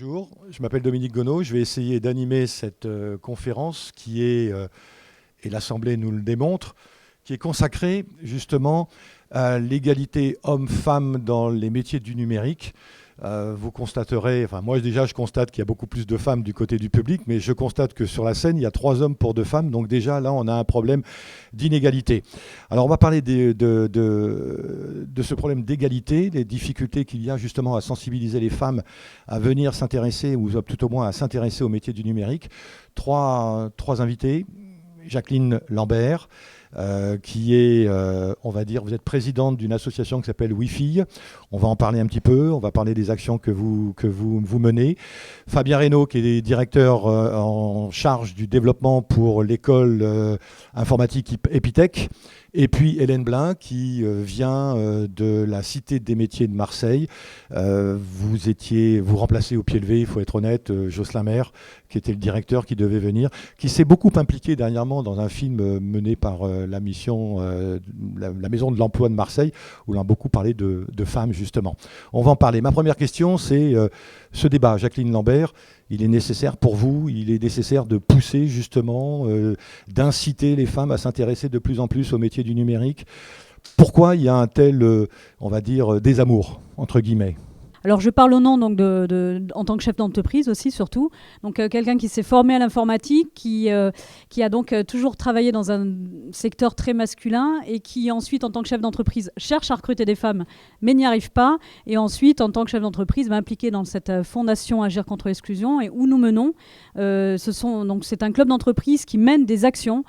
Bonjour, je m'appelle Dominique Gonneau. Je vais essayer d'animer cette conférence qui est, et l'Assemblée nous le démontre, qui est consacrée justement à l'égalité homme-femme dans les métiers du numérique. Vous constaterez, enfin moi déjà je constate qu'il y a beaucoup plus de femmes du côté du public, mais je constate que sur la scène il y a 3 hommes pour 2 femmes, donc déjà là on a un problème d'inégalité. Alors on va parler de ce problème d'égalité, des difficultés qu'il y a justement à sensibiliser les femmes à venir s'intéresser, ou tout au moins à s'intéresser au métier du numérique. Trois invités. Jacqueline Lambert, qui est, on va dire, vous êtes présidente d'une association qui s'appelle Wi-Fi. On va en parler un petit peu, on va parler des actions que vous menez. Fabien Reynaud, qui est directeur en charge du développement pour l'école informatique Epitech. Et puis Hélène Blin, qui vient de la Cité des métiers de Marseille. Vous remplacez au pied levé, il faut être honnête, Jocelyn Maire, qui était le directeur, qui devait venir, qui s'est beaucoup impliqué dernièrement dans un film mené par la mission, la Maison de l'Emploi de Marseille, où l'on a beaucoup parlé de femmes, justement. On va en parler. Ma première question, c'est ce débat. Jacqueline Lambert, il est nécessaire pour vous, il est nécessaire de pousser justement, d'inciter les femmes à s'intéresser de plus en plus au métier du numérique. Pourquoi il y a un tel, on va dire, désamour, entre guillemets ? Alors je parle au nom donc en tant que chef d'entreprise aussi surtout, donc quelqu'un qui s'est formé à l'informatique, qui a donc toujours travaillé dans un secteur très masculin et qui ensuite en tant que chef d'entreprise cherche à recruter des femmes mais n'y arrive pas, et ensuite en tant que chef d'entreprise va impliquer dans cette fondation Agir contre l'exclusion, et où nous menons, c'est un club d'entreprise qui mène des actions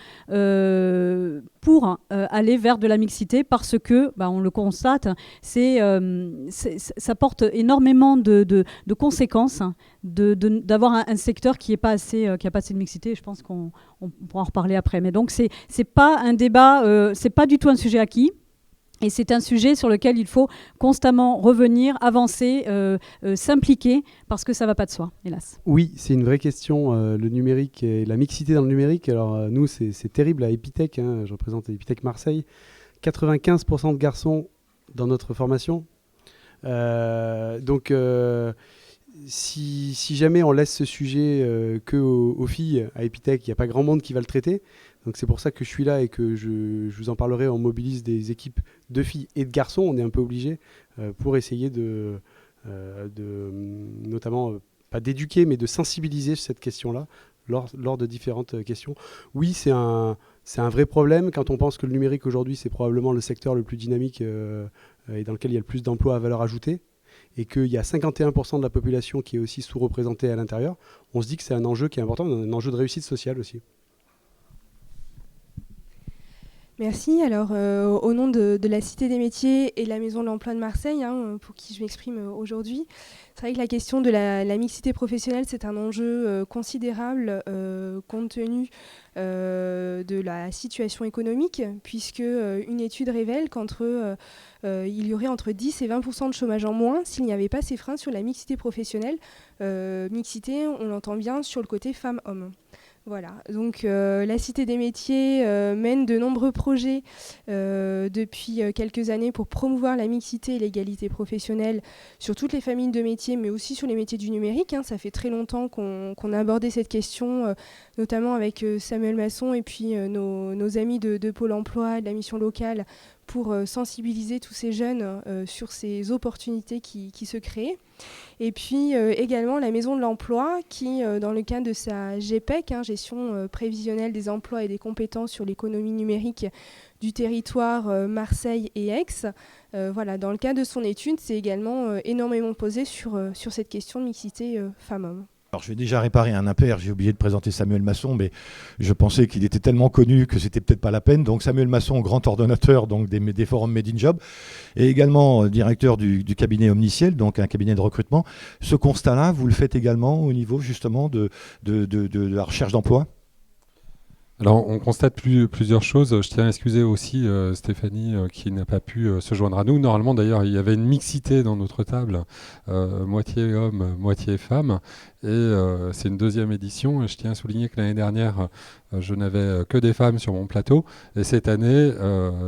pour aller vers de la mixité, parce que, on le constate, ça porte énormément de conséquences d'avoir un secteur qui n'a pas assez de mixité. Je pense qu'on pourra en reparler après. Mais donc, c'est pas un débat, c'est pas du tout un sujet acquis. Et c'est un sujet sur lequel il faut constamment revenir, avancer, s'impliquer, parce que ça ne va pas de soi, hélas. Oui, c'est une vraie question, le numérique et la mixité dans le numérique. Alors nous, c'est terrible à Epitech, je représente Epitech Marseille. 95% de garçons dans notre formation. Si jamais on laisse ce sujet qu'aux filles à Epitech, il n'y a pas grand monde qui va le traiter. Donc c'est pour ça que je suis là et que je vous en parlerai. On mobilise des équipes de filles et de garçons. On est un peu obligé pour essayer de notamment, pas d'éduquer, mais de sensibiliser cette question-là lors de différentes questions. Oui, c'est un vrai problème quand on pense que le numérique aujourd'hui, c'est probablement le secteur le plus dynamique et dans lequel il y a le plus d'emplois à valeur ajoutée, et qu'il y a 51% de la population qui est aussi sous-représentée à l'intérieur. On se dit que c'est un enjeu qui est important, un enjeu de réussite sociale aussi. Merci. Alors, au nom de la Cité des métiers et de la Maison de l'Emploi de Marseille, pour qui je m'exprime aujourd'hui, c'est vrai que la question de la mixité professionnelle, c'est un enjeu considérable compte tenu de la situation économique, puisque une étude révèle il y aurait entre 10 et 20% de chômage en moins s'il n'y avait pas ces freins sur la mixité professionnelle. Mixité, on l'entend bien sur le côté femmes-hommes. Voilà, donc la Cité des métiers mène de nombreux projets depuis quelques années pour promouvoir la mixité et l'égalité professionnelle sur toutes les familles de métiers, mais aussi sur les métiers du numérique. Ça fait très longtemps qu'on a abordé cette question, notamment avec Samuel Masson et puis nos amis de Pôle emploi, de la mission locale, pour sensibiliser tous ces jeunes sur ces opportunités qui se créent. Et puis également la Maison de l'Emploi qui, dans le cadre de sa GPEC, gestion prévisionnelle des emplois et des compétences sur l'économie numérique du territoire Marseille et Aix, dans le cadre de son étude, c'est également énormément posé sur cette question de mixité femmes-hommes. Alors, je vais déjà réparer un impair. J'ai oublié de présenter Samuel Masson, mais je pensais qu'il était tellement connu que c'était peut-être pas la peine. Donc, Samuel Masson, grand ordonnateur donc des forums Made in Job, et également directeur du cabinet Omniciel, donc un cabinet de recrutement. Ce constat-là, vous le faites également au niveau justement de la recherche d'emploi ? Alors, on constate plusieurs choses. Je tiens à excuser aussi Stéphanie qui n'a pas pu se joindre à nous. Normalement, d'ailleurs, il y avait une mixité dans notre table, moitié hommes, moitié femmes. Et c'est une deuxième édition. Je tiens à souligner que l'année dernière, je n'avais que des femmes sur mon plateau. Et cette année,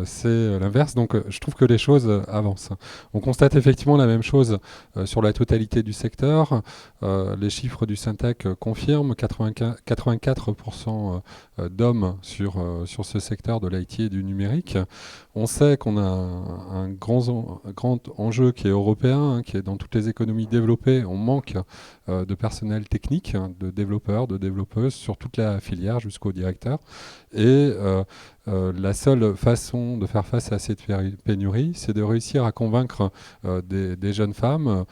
c'est l'inverse. Donc, je trouve que les choses avancent. On constate effectivement la même chose sur la totalité du secteur. Les chiffres du Syntec confirment 84% d'hommes sur ce secteur de l'IT et du numérique. On sait qu'on a un grand enjeu qui est européen, qui est dans toutes les économies développées. On manque de personnel technique, de développeurs, de développeuses sur toute la filière jusqu'au directeur. Et la seule façon de faire face à cette pénurie, c'est de réussir à convaincre des jeunes femmes,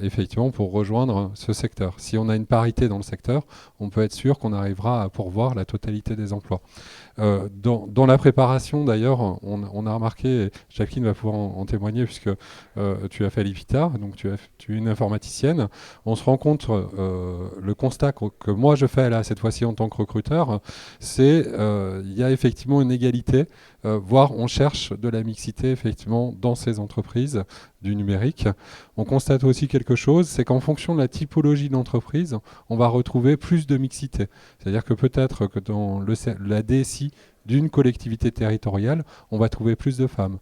effectivement, pour rejoindre ce secteur. Si on a une parité dans le secteur, on peut être sûr qu'on arrivera à pourvoir la totalité des emplois. Dans la préparation, d'ailleurs, on a remarqué, et Jacqueline va pouvoir en témoigner, puisque tu as fait l'IPITA, donc tu es une informaticienne. On se rend compte, le constat que moi je fais là, cette fois-ci en tant que recruteur, c'est il y a effectivement une égalité, voire on cherche de la mixité effectivement dans ces entreprises du numérique. On constate aussi quelque chose, c'est qu'en fonction de la typologie de l'entreprise, on va retrouver plus de mixité. C'est-à-dire que peut-être que dans la DSI d'une collectivité territoriale, on va trouver plus de femmes.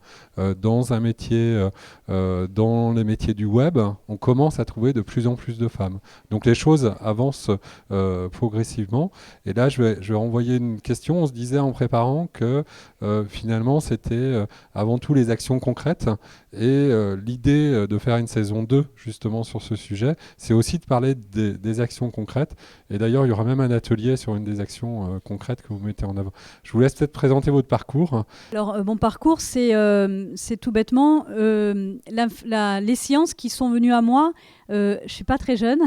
Dans un métier, dans les métiers du web, on commence à trouver de plus en plus de femmes. Donc les choses avancent progressivement. Et là, je vais renvoyer une question. On se disait en préparant que finalement, c'était avant tout les actions concrètes. Et l'idée de faire une saison 2, justement, sur ce sujet, c'est aussi de parler des actions concrètes. Et d'ailleurs, il y aura même un atelier sur une des actions concrètes que vous mettez en avant. Je vous laisse peut-être présenter votre parcours. Alors, mon parcours, c'est tout bêtement les sciences qui sont venues à moi. Je ne suis pas très jeune,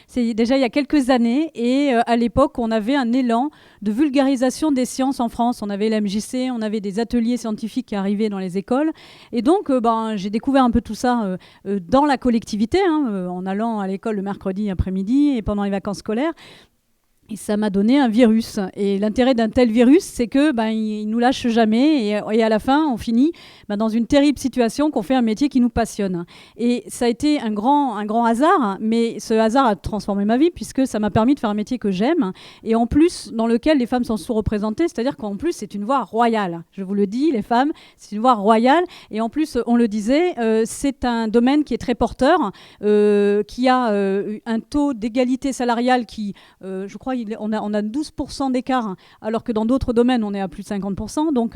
c'est déjà il y a quelques années, et à l'époque, on avait un élan de vulgarisation des sciences en France. On avait l'MJC, on avait des ateliers scientifiques qui arrivaient dans les écoles, et donc j'ai découvert un peu tout ça dans la collectivité, en allant à l'école le mercredi après-midi et pendant les vacances scolaires. Et ça m'a donné un virus. Et l'intérêt d'un tel virus, c'est que il nous lâche jamais. Et à la fin, on finit dans une terrible situation qu'on fait un métier qui nous passionne. Et ça a été un grand hasard. Mais ce hasard a transformé ma vie puisque ça m'a permis de faire un métier que j'aime. Et en plus, dans lequel les femmes sont sous-représentées. C'est-à-dire qu'en plus, c'est une voie royale. Je vous le dis, les femmes, c'est une voie royale. Et en plus, on le disait, c'est un domaine qui est très porteur, qui a un taux d'égalité salariale qui, je crois, on a 12% d'écart, alors que dans d'autres domaines, on est à plus de 50%. Donc,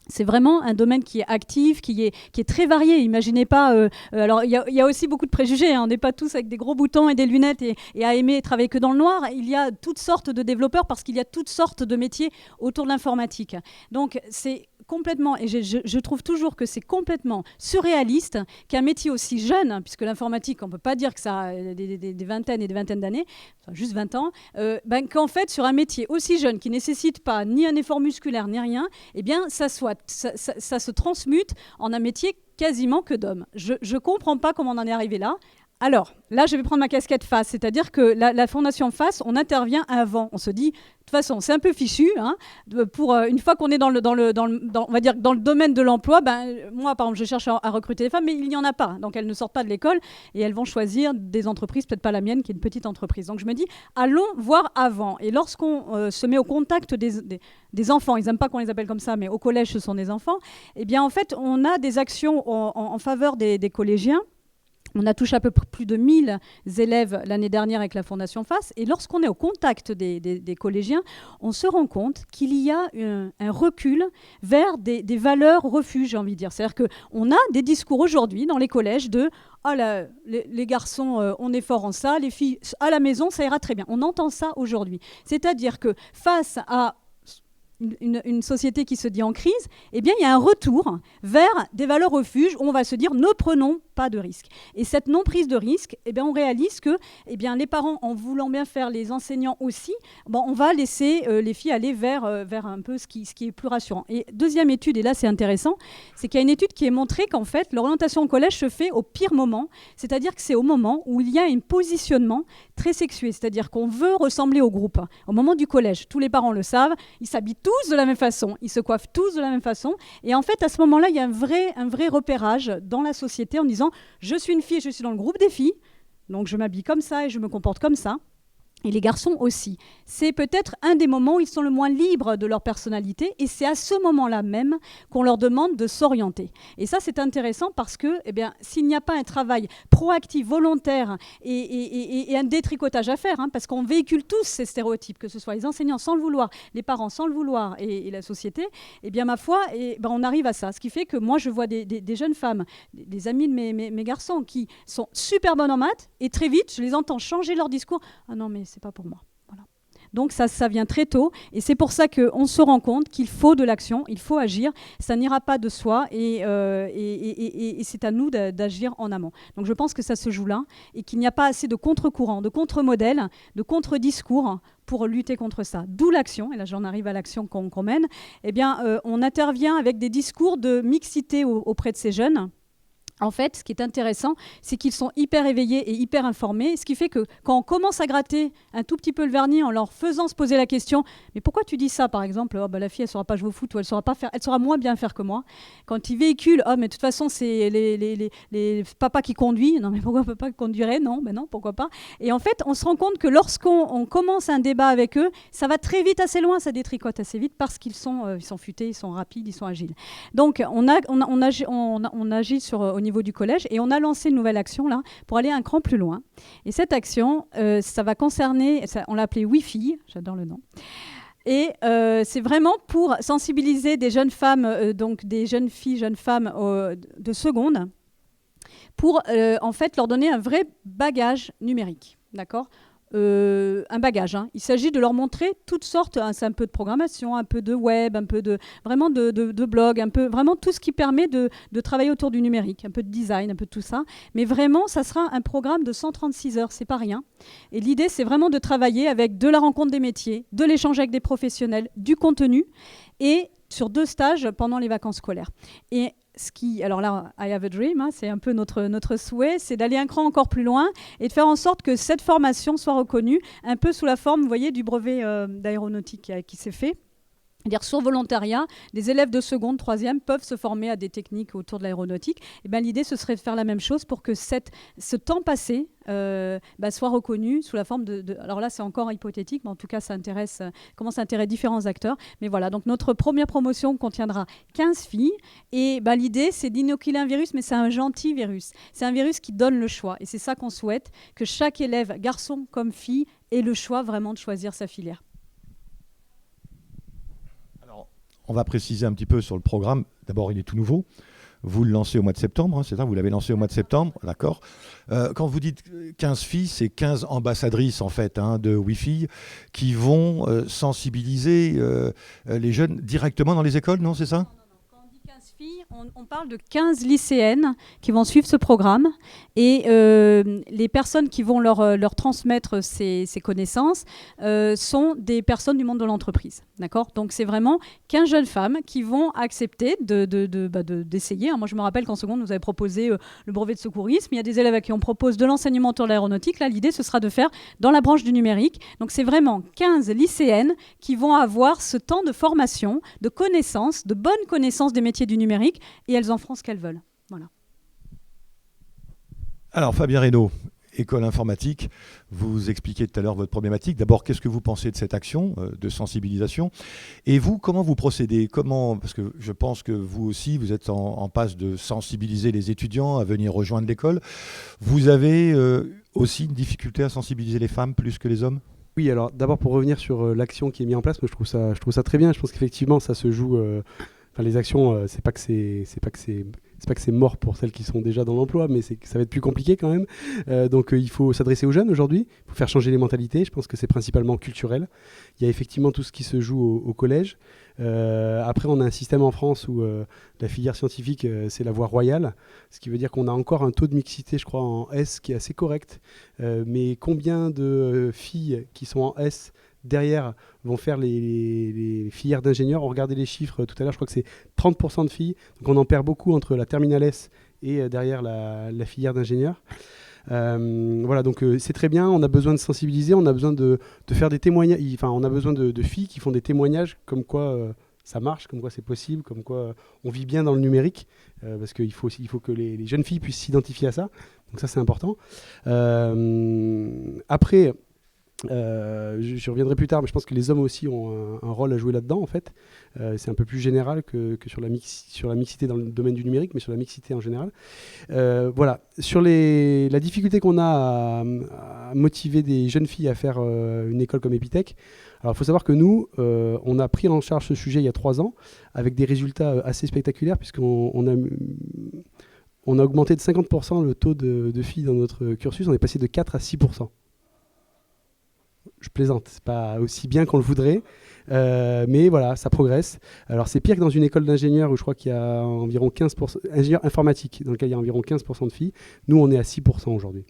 c'est vraiment un domaine qui est actif, qui est très varié. Imaginez pas... alors, il y a aussi beaucoup de préjugés. On n'est pas tous avec des gros boutons et des lunettes et à aimer travailler que dans le noir. Il y a toutes sortes de développeurs parce qu'il y a toutes sortes de métiers autour de l'informatique. Donc, c'est complètement, et je trouve toujours que c'est complètement surréaliste qu'un métier aussi jeune, puisque l'informatique, on ne peut pas dire que ça a des vingtaines et des vingtaines d'années, enfin juste 20 ans, qu'en fait, sur un métier aussi jeune qui ne nécessite pas ni un effort musculaire ni rien, eh bien, ça se transmute en un métier quasiment que d'hommes. Je ne comprends pas comment on en est arrivé là. Alors, là, je vais prendre ma casquette FACE, c'est-à-dire que la fondation FACE, on intervient avant. On se dit, de toute façon, c'est un peu fichu. Pour une fois qu'on est on va dire, dans le domaine de l'emploi, moi, par exemple, je cherche à recruter des femmes, mais il n'y en a pas. Donc, elles ne sortent pas de l'école et elles vont choisir des entreprises, peut-être pas la mienne, qui est une petite entreprise. Donc, je me dis, allons voir avant. Et lorsqu'on se met au contact des enfants, ils n'aiment pas qu'on les appelle comme ça, mais au collège, ce sont des enfants, eh bien, en fait, on a des actions en faveur des collégiens. On a touché à peu près plus de 1000 élèves l'année dernière avec la Fondation FACE. Et lorsqu'on est au contact des collégiens, on se rend compte qu'il y a un recul vers des valeurs refuges, j'ai envie de dire. C'est-à-dire qu'on a des discours aujourd'hui dans les collèges de « Ah, les garçons, on est fort en ça, les filles, à la maison, ça ira très bien ». On entend ça aujourd'hui. C'est-à-dire que face à une société qui se dit en crise, eh bien, il y a un retour vers des valeurs refuges où on va se dire ne prenons pas de risques. Et cette non-prise de risque, eh bien, on réalise que les parents, en voulant bien faire, les enseignants aussi, on va laisser les filles aller vers un peu ce qui est plus rassurant. Et deuxième étude, et là c'est intéressant, c'est qu'il y a une étude qui est montrée qu'en fait, l'orientation au collège se fait au pire moment, c'est-à-dire que c'est au moment où il y a un positionnement très sexué, c'est-à-dire qu'on veut ressembler au groupe. Au moment du collège, tous les parents le savent, ils s'habillent tous de la même façon, ils se coiffent tous de la même façon, et en fait, à ce moment-là, il y a un vrai repérage dans la société en disant « je suis une fille, je suis dans le groupe des filles, donc je m'habille comme ça et je me comporte comme ça ». Et les garçons aussi. C'est peut-être un des moments où ils sont le moins libres de leur personnalité et c'est à ce moment-là même qu'on leur demande de s'orienter. Et ça, c'est intéressant parce que s'il n'y a pas un travail proactif, volontaire et un détricotage à faire, parce qu'on véhicule tous ces stéréotypes, que ce soit les enseignants sans le vouloir, les parents sans le vouloir et la société, ma foi, on arrive à ça. Ce qui fait que moi, je vois des jeunes femmes, des amis de mes garçons qui sont super bonnes en maths et très vite, je les entends changer leur discours. Ah non, mais c'est pas pour moi. Voilà. Donc ça vient très tôt et c'est pour ça qu'on se rend compte qu'il faut de l'action, il faut agir. Ça n'ira pas de soi et c'est à nous d'agir en amont. Donc je pense que ça se joue là et qu'il n'y a pas assez de contre-courant, de contre-modèles, de contre-discours pour lutter contre ça. D'où l'action, et là j'en arrive à l'action qu'on mène. On intervient avec des discours de mixité auprès de ces jeunes. En fait, ce qui est intéressant, c'est qu'ils sont hyper éveillés et hyper informés, ce qui fait que quand on commence à gratter un tout petit peu le vernis en leur faisant se poser la question « Mais pourquoi tu dis ça, par exemple la fille, elle ne saura pas jouer au foot ou elle saura moins bien faire que moi. » Quand ils véhiculent « Oh, mais de toute façon, c'est les papas qui conduisent. » Non, mais pourquoi papa conduirait ? Non, non, pourquoi pas. Et en fait, on se rend compte que lorsqu'on commence un débat avec eux, ça va très vite, assez loin, ça détricote assez vite parce qu'ils sont futés, ils sont rapides, ils sont agiles. Donc, on agit au niveau du collège et on a lancé une nouvelle action là pour aller un cran plus loin. Et cette action, ça va concerner, on l'a appelée Wi-Fi, j'adore le nom. Et c'est vraiment pour sensibiliser des jeunes femmes, donc des jeunes filles, jeunes femmes de seconde, pour en fait leur donner un vrai bagage numérique, d'accord ? Un bagage. Il s'agit de leur montrer toutes sortes, c'est un peu de programmation, un peu de web, un peu de blog, un peu vraiment tout ce qui permet de travailler autour du numérique, un peu de design, un peu de tout ça. Mais vraiment, ça sera un programme de 136 heures, c'est pas rien. Et l'idée, c'est vraiment de travailler avec de la rencontre des métiers, de l'échange avec des professionnels, du contenu et sur 2 stages pendant les vacances scolaires. Et alors là, I have a dream, c'est un peu notre souhait, c'est d'aller un cran encore plus loin et de faire en sorte que cette formation soit reconnue un peu sous la forme, vous voyez, du brevet d'aéronautique qui s'est fait. C'est-à-dire sur volontariat, des élèves de seconde, troisième peuvent se former à des techniques autour de l'aéronautique. Et l'idée, ce serait de faire la même chose pour que ce temps passé soit reconnu sous la forme de... Alors là, c'est encore hypothétique, mais en tout cas, ça commence à intéresser différents acteurs. Mais voilà, donc notre première promotion contiendra 15 filles. Et l'idée, c'est d'inoculer un virus, mais c'est un gentil virus. C'est un virus qui donne le choix. Et c'est ça qu'on souhaite, que chaque élève, garçon comme fille, ait le choix vraiment de choisir sa filière. On va préciser un petit peu sur le programme. D'abord, il est tout nouveau. Vous le lancez au mois de septembre, c'est ça ? Vous l'avez lancé au mois de septembre, d'accord. Quand vous dites 15 filles, c'est 15 ambassadrices, en fait, de Wi-Fi, qui vont sensibiliser les jeunes directement dans les écoles, non, c'est ça ? On parle de 15 lycéennes qui vont suivre ce programme et les personnes qui vont leur transmettre ces connaissances sont des personnes du monde de l'entreprise. D'accord ? Donc c'est vraiment 15 jeunes femmes qui vont accepter d'essayer. Moi je me rappelle qu'en seconde, nous avez proposé le brevet de secourisme. Il y a des élèves à qui on propose de l'enseignement autour de l'aéronautique. Là, l'idée, ce sera de faire dans la branche du numérique. Donc c'est vraiment 15 lycéennes qui vont avoir ce temps de formation, de connaissances, de bonnes connaissances des métiers du numérique. Et elles en feront ce qu'elles veulent. Voilà. Alors, Fabien Reynaud, École informatique, vous expliquiez tout à l'heure votre problématique. D'abord, qu'est-ce que vous pensez de cette action de sensibilisation ? Et vous, comment vous procédez ? Parce que je pense que vous aussi, vous êtes en passe de sensibiliser les étudiants à venir rejoindre l'école. Vous avez aussi une difficulté à sensibiliser les femmes plus que les hommes ? Oui, alors d'abord, pour revenir sur l'action qui est mise en place, moi, je trouve ça très bien. Je pense qu'effectivement, ça se joue... les actions, c'est pas que c'est mort pour celles qui sont déjà dans l'emploi, mais c'est que ça va être plus compliqué quand même. Donc il faut s'adresser aux jeunes aujourd'hui, il faut faire changer les mentalités. Je pense que c'est principalement culturel. Il y a effectivement tout ce qui se joue au collège. Après, on a un système en France où la filière scientifique, c'est la voie royale, ce qui veut dire qu'on a encore un taux de mixité, je crois, en S qui est assez correct. Mais combien de filles qui sont en S derrière vont faire les filières d'ingénieurs? On regardait les chiffres tout à l'heure, je crois que c'est 30% de filles, donc on en perd beaucoup entre la terminale S et derrière la filière d'ingénieurs. Voilà, donc c'est très bien, on a besoin de sensibiliser, on a besoin de faire des témoignages, on a besoin de filles qui font des témoignages comme quoi ça marche, comme quoi c'est possible, comme quoi on vit bien dans le numérique, parce qu'il faut que les jeunes filles puissent s'identifier à ça, donc ça c'est important. Après, Je reviendrai plus tard, mais je pense que les hommes aussi ont un rôle à jouer là-dedans, en fait. C'est un peu plus général que sur la mixité dans le domaine du numérique, mais sur la mixité en général. Voilà. Sur la difficulté qu'on a à motiver des jeunes filles à faire une école comme Epitech, alors il faut savoir que nous, on a pris en charge ce sujet il y a 3 ans, avec des résultats assez spectaculaires, puisqu'on a augmenté de 50% le taux de filles dans notre cursus. On est passé de 4 à 6%. Je plaisante, c'est pas aussi bien qu'on le voudrait, mais voilà, ça progresse. Alors c'est pire que dans une école d'ingénieurs où je crois qu'il y a environ 15%, ingénieurs informatiques, dans lequel il y a environ 15% de filles. Nous, on est à 6% aujourd'hui.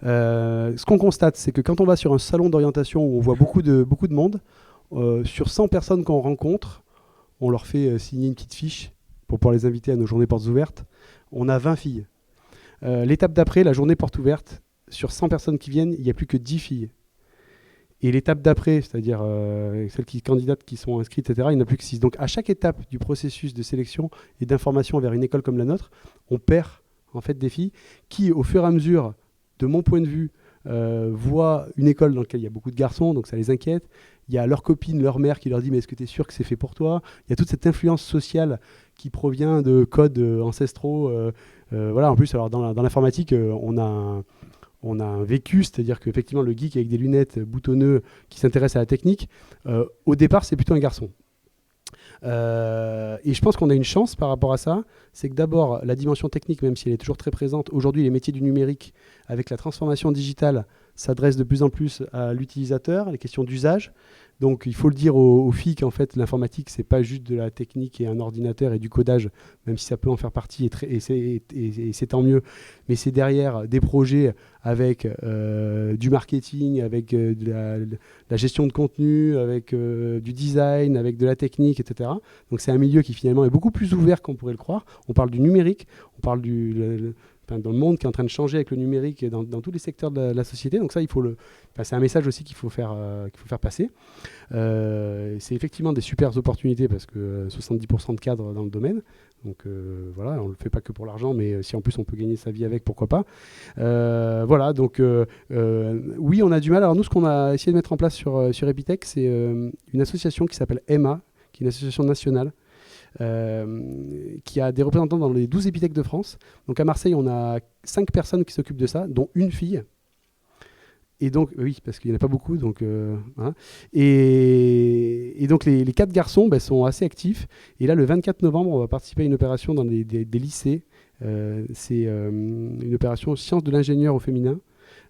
Ce qu'on constate, c'est que quand on va sur un salon d'orientation où on voit beaucoup de monde, sur 100 personnes qu'on rencontre, on leur fait signer une petite fiche pour pouvoir les inviter à nos journées portes ouvertes. On a 20 filles. L'étape d'après, la journée porte ouverte, sur 100 personnes qui viennent, il n'y a plus que 10 filles. Et l'étape d'après, c'est-à-dire celles qui candidatent qui sont inscrites, etc., il n'y en a plus que 6. Donc à chaque étape du processus de sélection et d'information vers une école comme la nôtre, on perd en fait des filles qui, au fur et à mesure, de mon point de vue, voient une école dans laquelle il y a beaucoup de garçons, donc ça les inquiète. Il y a leur copine, leur mère qui leur dit « mais est-ce que tu es sûr que c'est fait pour toi ?» Il y a toute cette influence sociale qui provient de codes ancestraux. Voilà. En plus, alors, dans l'informatique, on a un vécu, c'est-à-dire qu'effectivement, le geek avec des lunettes boutonneux qui s'intéresse à la technique, au départ, c'est plutôt un garçon. Et je pense qu'on a une chance par rapport à ça, c'est que d'abord, la dimension technique, même si elle est toujours très présente, aujourd'hui, les métiers du numérique, avec la transformation digitale, s'adressent de plus en plus à l'utilisateur, les questions d'usage. Donc il faut le dire aux filles qu'en fait l'informatique c'est pas juste de la technique et un ordinateur et du codage, même si ça peut en faire partie et c'est tant mieux, mais c'est derrière des projets avec du marketing, avec de la gestion de contenu, avec du design, avec de la technique, etc. Donc c'est un milieu qui finalement est beaucoup plus ouvert qu'on pourrait le croire. On parle du numérique, on parle dans le monde qui est en train de changer avec le numérique dans tous les secteurs de la société. Donc ça, c'est un message aussi qu'il faut faire passer. C'est effectivement des super opportunités parce que 70% de cadres dans le domaine. Donc voilà, on ne le fait pas que pour l'argent, mais si en plus on peut gagner sa vie avec, pourquoi pas. Voilà, donc oui, on a du mal. Alors nous, ce qu'on a essayé de mettre en place sur Epitech, c'est une association qui s'appelle EMA, qui est une association nationale, qui a des représentants dans les 12 Epitech de France. Donc à Marseille, on a 5 personnes qui s'occupent de ça, dont une fille. Et donc, oui, parce qu'il n'y en a pas beaucoup. Donc, voilà. Et donc les 4 garçons sont assez actifs. Et là, le 24 novembre, on va participer à une opération dans des lycées. C'est une opération Sciences de l'ingénieur au féminin.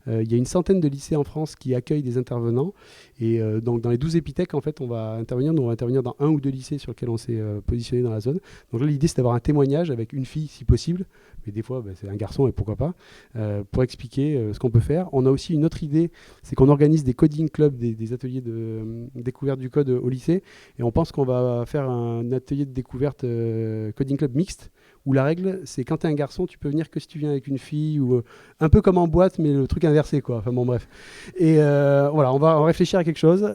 Il y a une centaine de lycées en France qui accueillent des intervenants. Et donc dans les 12 Epitech, en fait, on va intervenir dans 1 ou 2 lycées sur lesquels on s'est positionné dans la zone. Donc là, l'idée, c'est d'avoir un témoignage avec une fille, si possible. Mais des fois, c'est un garçon, et pourquoi pas, pour expliquer ce qu'on peut faire. On a aussi une autre idée, c'est qu'on organise des coding clubs, des ateliers de découverte du code au lycée. Et on pense qu'on va faire un atelier de découverte coding club mixte, où la règle, c'est quand tu es un garçon, tu peux venir que si tu viens avec une fille, ou un peu comme en boîte, mais le truc inversé, quoi. Enfin bon, bref. Et voilà, on va réfléchir à quelque chose.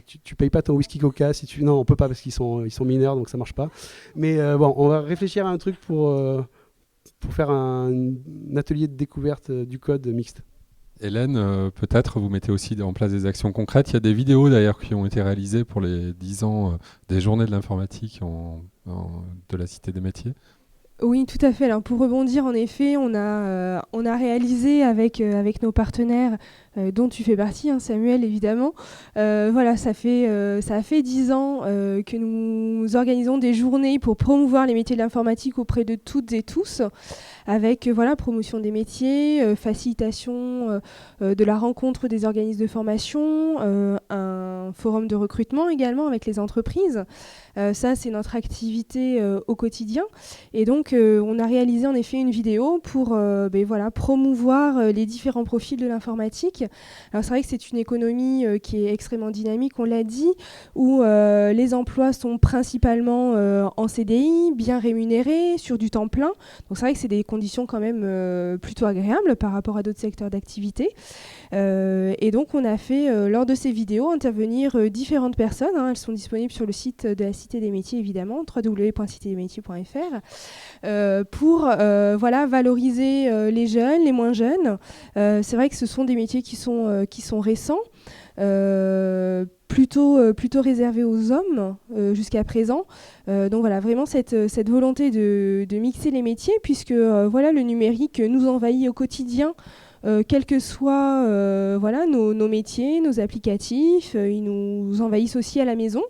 Tu payes pas ton whisky Coca si tu... Non, on peut pas parce qu'ils sont mineurs, donc ça marche pas. Mais bon, on va réfléchir à un truc pour faire un atelier de découverte du code mixte. Hélène, peut-être vous mettez aussi en place des actions concrètes. Il y a des vidéos d'ailleurs qui ont été réalisées pour les 10 ans des journées de l'informatique de la Cité des métiers. Oui, tout à fait. Alors pour rebondir, en effet, on a réalisé avec nos partenaires, dont tu fais partie, hein, Samuel, évidemment. Voilà, ça a fait 10 ans que nous organisons des journées pour promouvoir les métiers de l'informatique auprès de toutes et tous, avec promotion des métiers, facilitation de la rencontre des organismes de formation, un forum de recrutement également avec les entreprises. Ça, c'est notre activité au quotidien. Et donc, on a réalisé en effet une vidéo pour promouvoir les différents profils de l'informatique. Alors, c'est vrai que c'est une économie qui est extrêmement dynamique, on l'a dit, où les emplois sont principalement en CDI, bien rémunérés, sur du temps plein. Donc, c'est vrai que c'est des conditions quand même plutôt agréables par rapport à d'autres secteurs d'activité. Et donc, on a fait, lors de ces vidéos, intervenir différentes personnes. Elles sont disponibles sur le site de la Cité des métiers, évidemment, www.citedesmétiers.fr, pour valoriser les jeunes, les moins jeunes. C'est vrai que ce sont des métiers qui sont récents, plutôt réservés aux hommes jusqu'à présent. Donc voilà, vraiment cette volonté de mixer les métiers, puisque voilà, le numérique nous envahit au quotidien. Quels que soient nos métiers, nos applicatifs, ils nous envahissent aussi à la maison.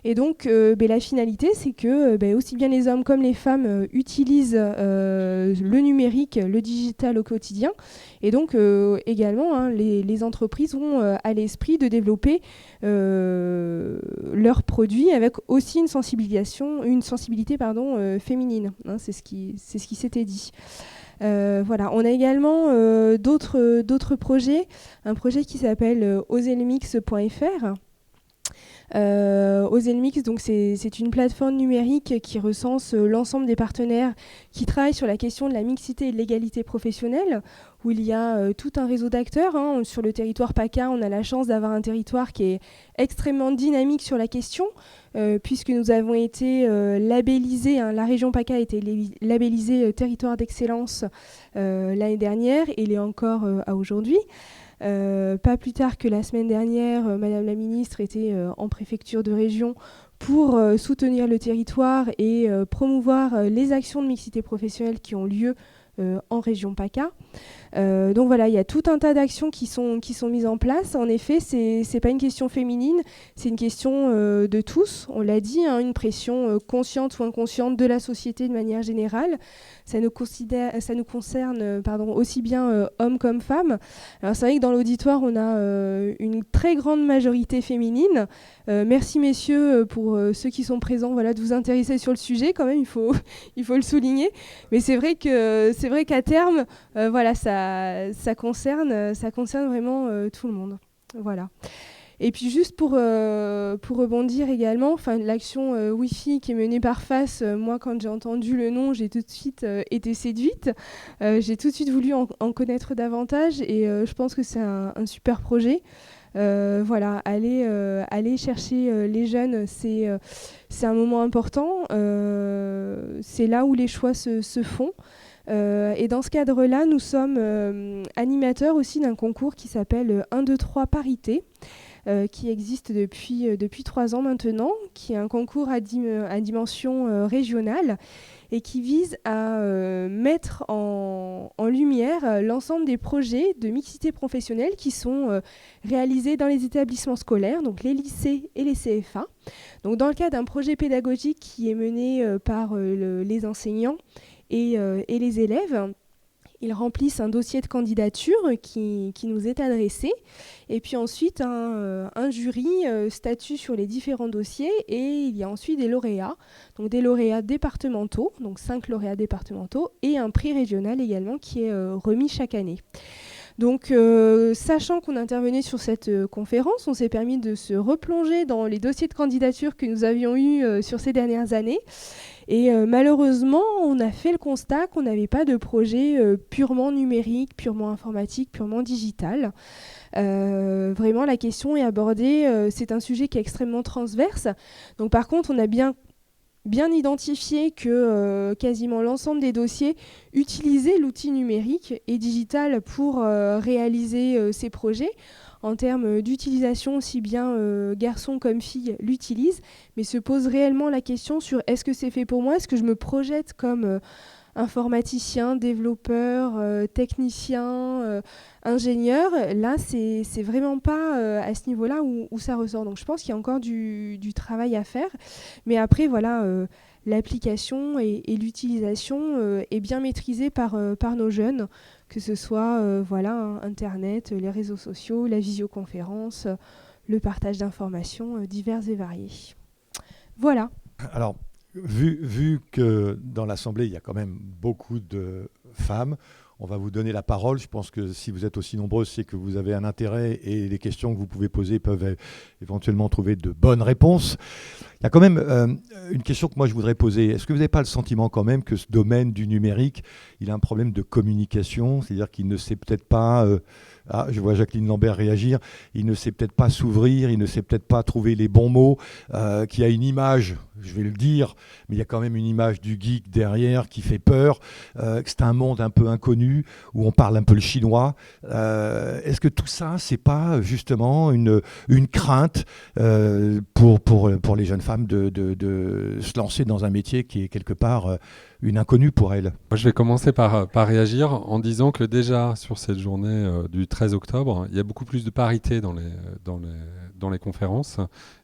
Et donc, la finalité, c'est que aussi bien les hommes comme les femmes utilisent le numérique, le digital au quotidien. Et donc, également, les entreprises ont à l'esprit de développer leurs produits avec aussi une sensibilité féminine. C'est ce qui s'était dit. Voilà. On a également d'autres projets. Un projet qui s'appelle oselmix.fr. Oselmix, donc c'est une plateforme numérique qui recense l'ensemble des partenaires qui travaillent sur la question de la mixité et de l'égalité professionnelle, où il y a tout un réseau d'acteurs. Sur le territoire PACA, on a la chance d'avoir un territoire qui est extrêmement dynamique sur la question, puisque nous avons été labellisés, la région PACA a été labellisée territoire d'excellence l'année dernière, et il est encore à aujourd'hui. Pas plus tard que la semaine dernière, Madame la Ministre était en préfecture de région pour soutenir le territoire et promouvoir les actions de mixité professionnelle qui ont lieu en région PACA. Donc voilà, il y a tout un tas d'actions qui sont mises en place. En effet, c'est pas une question féminine, c'est une question de tous. On l'a dit, une pression consciente ou inconsciente de la société de manière générale. Ça nous concerne aussi bien hommes comme femmes. Alors c'est vrai que dans l'auditoire, on a une très grande majorité féminine. Merci messieurs pour ceux qui sont présents, de vous intéresser sur le sujet. Quand même, il faut le souligner. Mais c'est vrai qu'à terme, ça concerne vraiment tout le monde. Voilà. Et puis juste pour rebondir également, l'action Wi-Fi qui est menée par FAS, moi quand j'ai entendu le nom, j'ai tout de suite été séduite. J'ai tout de suite voulu en connaître davantage, et je pense que c'est un super projet. Aller chercher les jeunes, c'est un moment important. C'est là où les choix se font. Et dans ce cadre-là, nous sommes animateurs aussi d'un concours qui s'appelle 1, 2, 3 Parité, qui existe depuis 3 ans maintenant, qui est un concours à dimension régionale et qui vise à mettre en lumière l'ensemble des projets de mixité professionnelle qui sont réalisés dans les établissements scolaires, donc les lycées et les CFA. Donc dans le cadre d'un projet pédagogique qui est mené par les enseignants et les élèves, ils remplissent un dossier de candidature qui nous est adressé. Et puis ensuite, un jury statue sur les différents dossiers, et il y a ensuite des lauréats. Donc des lauréats départementaux, donc 5 lauréats départementaux, et un prix régional également qui est remis chaque année. Donc, sachant qu'on intervenait sur cette conférence, on s'est permis de se replonger dans les dossiers de candidature que nous avions eus sur ces dernières années. Et malheureusement, on a fait le constat qu'on n'avait pas de projet purement numérique, purement informatique, purement digital. Vraiment, la question est abordée. C'est un sujet qui est extrêmement transverse. Donc, par contre, on a bien identifié que quasiment l'ensemble des dossiers utilisaient l'outil numérique et digital pour réaliser ces projets. En termes d'utilisation, aussi bien garçons comme filles l'utilisent, mais se pose réellement la question sur est-ce que c'est fait pour moi ? Est-ce que je me projette comme informaticien, développeur, technicien, ingénieur ? Là, c'est vraiment pas à ce niveau-là où ça ressort. Donc je pense qu'il y a encore du travail à faire. Mais après, l'application et l'utilisation est bien maîtrisée par nos jeunes, que ce soit Internet, les réseaux sociaux, la visioconférence, le partage d'informations diverses et variées. Voilà. Alors, vu que dans l'Assemblée, il y a quand même beaucoup de femmes, on va vous donner la parole. Je pense que si vous êtes aussi nombreuses, c'est que vous avez un intérêt et les questions que vous pouvez poser peuvent éventuellement trouver de bonnes réponses. Il y a quand même une question que moi je voudrais poser. Est-ce que vous n'avez pas le sentiment quand même que ce domaine du numérique, il a un problème de communication ? C'est-à-dire qu'il ne sait peut-être pas Ah, je vois Jacqueline Lambert réagir. Il ne sait peut-être pas s'ouvrir, il ne sait peut-être pas trouver les bons mots, qui a une image, je vais le dire, mais il y a quand même une image du geek derrière qui fait peur, que c'est un monde un peu inconnu, où on parle un peu le chinois. Est-ce que tout ça, c'est pas justement une crainte pour les jeunes femmes de se lancer dans un métier qui est quelque part une inconnue pour elles? Moi, je vais commencer par réagir en disant que déjà, sur cette journée du 13 octobre, il y a beaucoup plus de parité dans les conférences.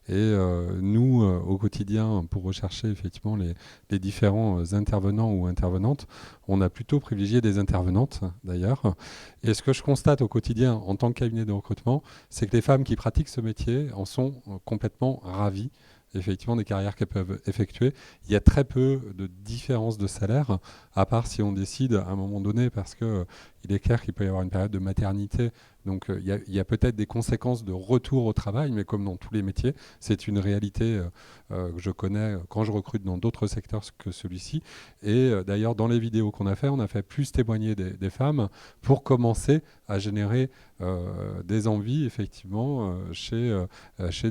Et nous, au quotidien, pour rechercher effectivement les différents intervenants ou intervenantes, on a plutôt privilégié des intervenantes, d'ailleurs. Et ce que je constate au quotidien en tant que cabinet de recrutement, c'est que les femmes qui pratiquent ce métier en sont complètement ravies. Effectivement, des carrières qu'elles peuvent effectuer. Il y a très peu de différence de salaire, à part si on décide à un moment donné, parce qu'il est clair qu'il peut y avoir une période de maternité. Donc il y a peut-être des conséquences de retour au travail, mais comme dans tous les métiers, c'est une réalité que je connais quand je recrute dans d'autres secteurs que celui-ci. Et d'ailleurs, dans les vidéos qu'on a fait, on a fait plus témoigner des femmes pour commencer à générer des envies, effectivement, chez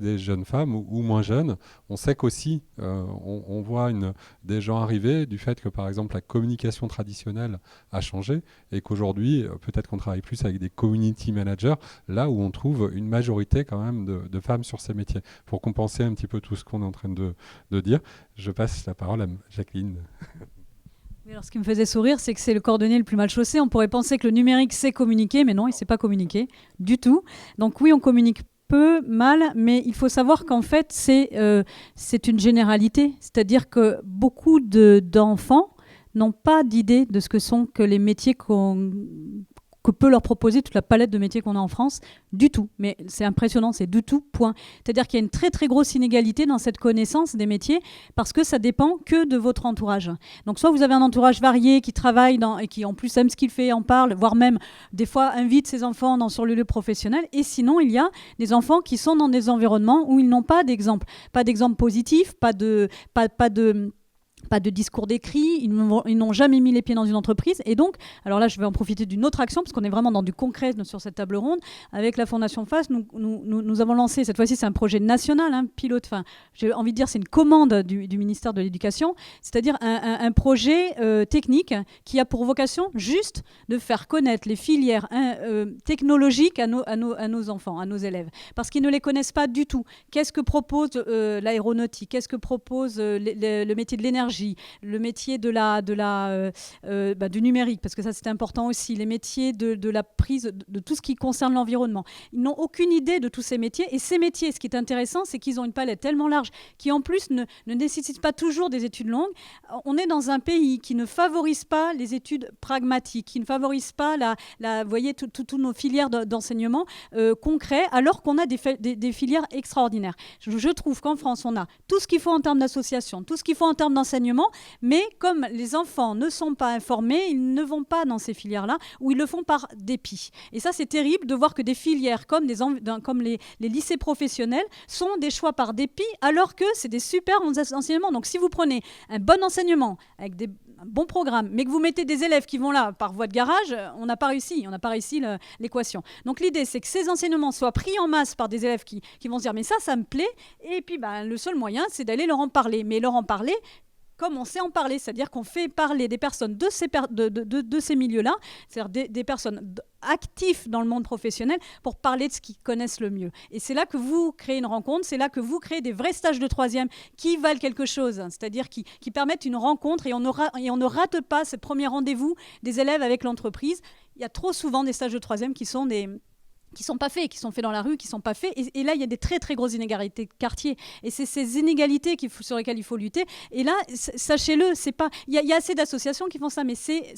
des jeunes femmes ou moins jeunes. On sait qu'aussi, on voit des gens arriver du fait que, par exemple, la communication traditionnelle a changé et qu'aujourd'hui, peut-être qu'on travaille plus avec des community managers, là où on trouve une majorité quand même de femmes sur ces métiers. Pour compenser un petit peu tout ce qu'on est en train de dire, je passe la parole à Jacqueline. Alors, ce qui me faisait sourire, c'est que c'est le cordonnier le plus mal chaussé. On pourrait penser que le numérique sait communiquer, mais non, il ne sait pas communiquer du tout. Donc oui, on communique peu, mal, mais il faut savoir qu'en fait, c'est une généralité. C'est-à-dire que beaucoup d'enfants n'ont pas d'idée de ce que sont que les métiers que peut leur proposer toute la palette de métiers qu'on a en France, du tout. Mais c'est impressionnant, c'est du tout, point. C'est-à-dire qu'il y a une très très grosse inégalité dans cette connaissance des métiers parce que ça dépend que de votre entourage. Donc soit vous avez un entourage varié qui travaille et qui en plus aime ce qu'il fait, en parle, voire même des fois invite ses enfants sur le lieu professionnel, et sinon il y a des enfants qui sont dans des environnements où ils n'ont pas d'exemple positif, pas de discours d'écrit, ils n'ont jamais mis les pieds dans une entreprise. Et donc, alors là, je vais en profiter d'une autre action, parce qu'on est vraiment dans du concret sur cette table ronde. Avec la Fondation FAST, nous avons lancé, cette fois-ci, c'est un projet national, pilote, j'ai envie de dire, c'est une commande du ministère de l'Éducation, c'est-à-dire un projet technique qui a pour vocation juste de faire connaître les filières technologiques à nos enfants, à nos élèves, parce qu'ils ne les connaissent pas du tout. Qu'est-ce que propose l'aéronautique? Qu'est-ce que propose le métier de l'énergie? Le métier du numérique, parce que ça c'est important aussi, les métiers de la prise de tout ce qui concerne l'environnement. Ils n'ont aucune idée de tous ces métiers, et ces métiers, ce qui est intéressant, c'est qu'ils ont une palette tellement large qui en plus ne nécessite pas toujours des études longues. On est dans un pays qui ne favorise pas les études pragmatiques, qui ne favorise pas vous voyez, toutes nos filières d'enseignement concret, alors qu'on a des filières extraordinaires. Je trouve qu'en France, on a tout ce qu'il faut en termes d'association, tout ce qu'il faut en termes d'enseignement, mais comme les enfants ne sont pas informés, ils ne vont pas dans ces filières-là, ou ils le font par dépit. Et ça, c'est terrible de voir que des filières comme les lycées professionnels sont des choix par dépit, alors que c'est des super enseignements. Donc si vous prenez un bon enseignement avec un bon programme, mais que vous mettez des élèves qui vont là par voie de garage, on n'a pas réussi l'équation. Donc l'idée, c'est que ces enseignements soient pris en masse par des élèves qui vont se dire mais ça me plaît, et puis le seul moyen, c'est d'aller leur en parler. Mais leur en parler comme on sait en parler, c'est-à-dire qu'on fait parler des personnes de ces milieux-là, c'est-à-dire des personnes actives dans le monde professionnel pour parler de ce qu'ils connaissent le mieux. Et c'est là que vous créez une rencontre, c'est là que vous créez des vrais stages de troisième qui valent quelque chose, c'est-à-dire qui permettent une rencontre, et on ne rate pas ce premier rendez-vous des élèves avec l'entreprise. Il y a trop souvent des stages de troisième qui sont pas faits, qui sont faits dans la rue, qui sont pas faits. Et là, il y a des très, très grosses inégalités de quartier. Et c'est ces inégalités sur lesquelles il faut lutter. Et là, sachez-le, c'est pas... Il y a assez d'associations qui font ça, mais c'est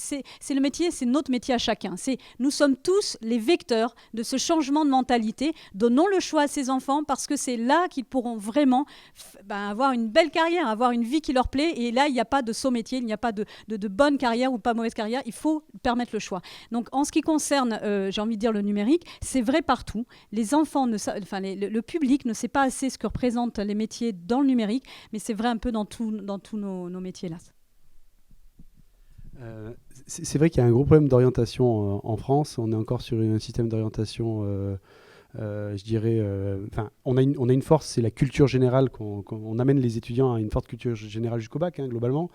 le métier, c'est notre métier à chacun. Nous sommes tous les vecteurs de ce changement de mentalité. Donnons le choix à ces enfants, parce que c'est là qu'ils pourront vraiment avoir une belle carrière, avoir une vie qui leur plaît. Et là, il n'y a pas de saut métier, il n'y a pas de bonne carrière ou pas mauvaise carrière. Il faut permettre le choix. Donc, en ce qui concerne, j'ai envie de dire, le numérique, c'est vrai partout. Les enfants, le public ne sait pas assez ce que représentent les métiers dans le numérique, mais c'est vrai un peu dans tous nos métiers là. c'est vrai qu'il y a un gros problème d'orientation en France. On est encore sur un système d'orientation, je dirais... on a une force, c'est la culture générale. On amène les étudiants à une forte culture générale jusqu'au bac, globalement.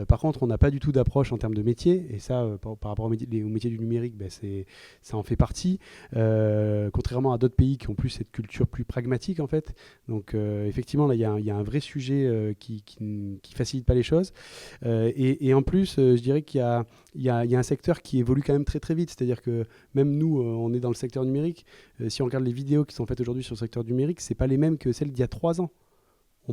Par contre, on n'a pas du tout d'approche en termes de métier. Et ça, par rapport au métier du numérique, ça en fait partie. Contrairement à d'autres pays qui ont plus cette culture plus pragmatique, en fait. Donc, effectivement, là, il y a un vrai sujet qui facilite pas les choses. Et en plus, je dirais qu'il y a un secteur qui évolue quand même très très vite. C'est-à-dire que même nous, on est dans le secteur numérique. Si on regarde les vidéos qui sont faites aujourd'hui sur le secteur numérique, c'est pas les mêmes que celles d'il y a 3 ans.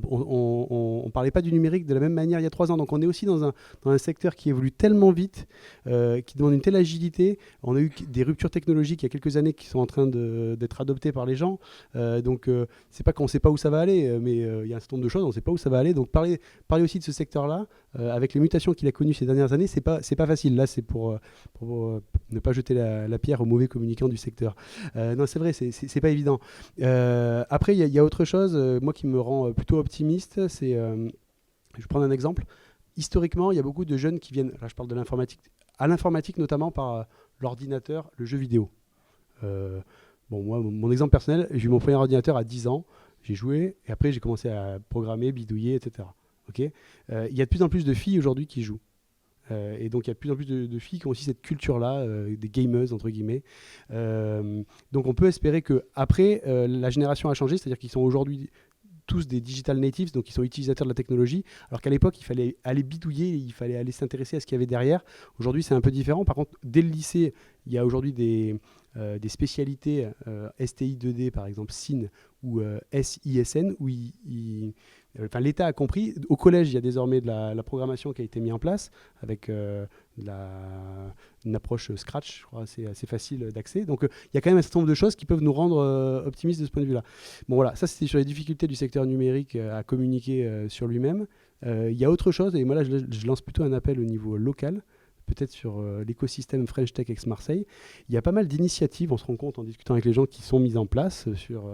On parlait pas du numérique de la même manière il y a 3 ans. Donc on est aussi dans un secteur qui évolue tellement vite, qui demande une telle agilité. On a eu des ruptures technologiques il y a quelques années qui sont en train d'être adoptées par les gens. Donc c'est pas qu'on ne sait pas où ça va aller, mais il y a un certain nombre de choses, on ne sait pas où ça va aller. Donc parler aussi de ce secteur-là, avec les mutations qu'il a connues ces dernières années, c'est pas facile. Là, c'est pour ne pas jeter la pierre aux mauvais communicants du secteur. Non, c'est vrai, c'est pas évident. Après, il y a autre chose, moi qui me rend plutôt optimiste, c'est, je vais prendre un exemple. Historiquement, il y a beaucoup de jeunes qui viennent, là je parle de l'informatique, à l'informatique notamment par l'ordinateur, le jeu vidéo. Moi, mon exemple personnel, j'ai eu mon premier ordinateur à 10 ans, j'ai joué, et après j'ai commencé à programmer, bidouiller, etc. Okay, il y a de plus en plus de filles aujourd'hui qui jouent. Et donc il y a de plus en plus de filles qui ont aussi cette culture-là, des gameuses entre guillemets. Donc on peut espérer qu'après, la génération a changé, c'est-à-dire qu'ils sont aujourd'hui tous des digital natives, donc ils sont utilisateurs de la technologie, alors qu'à l'époque il fallait aller bidouiller, il fallait aller s'intéresser à ce qu'il y avait derrière. Aujourd'hui c'est un peu différent. Par contre, dès le lycée, il y a aujourd'hui des spécialités STI 2D par exemple, SIN ou SISN, où l'État a compris. Au collège, il y a désormais de la programmation qui a été mise en place avec une approche Scratch, je crois, assez facile d'accès. Donc il y a quand même un certain nombre de choses qui peuvent nous rendre optimistes de ce point de vue-là. Bon voilà, ça c'était sur les difficultés du secteur numérique à communiquer sur lui-même. Il y a autre chose, et moi là je lance plutôt un appel au niveau local, peut-être sur l'écosystème French Tech Aix-Marseille. Il y a pas mal d'initiatives, on se rend compte en discutant avec les gens, qui sont mises en place sur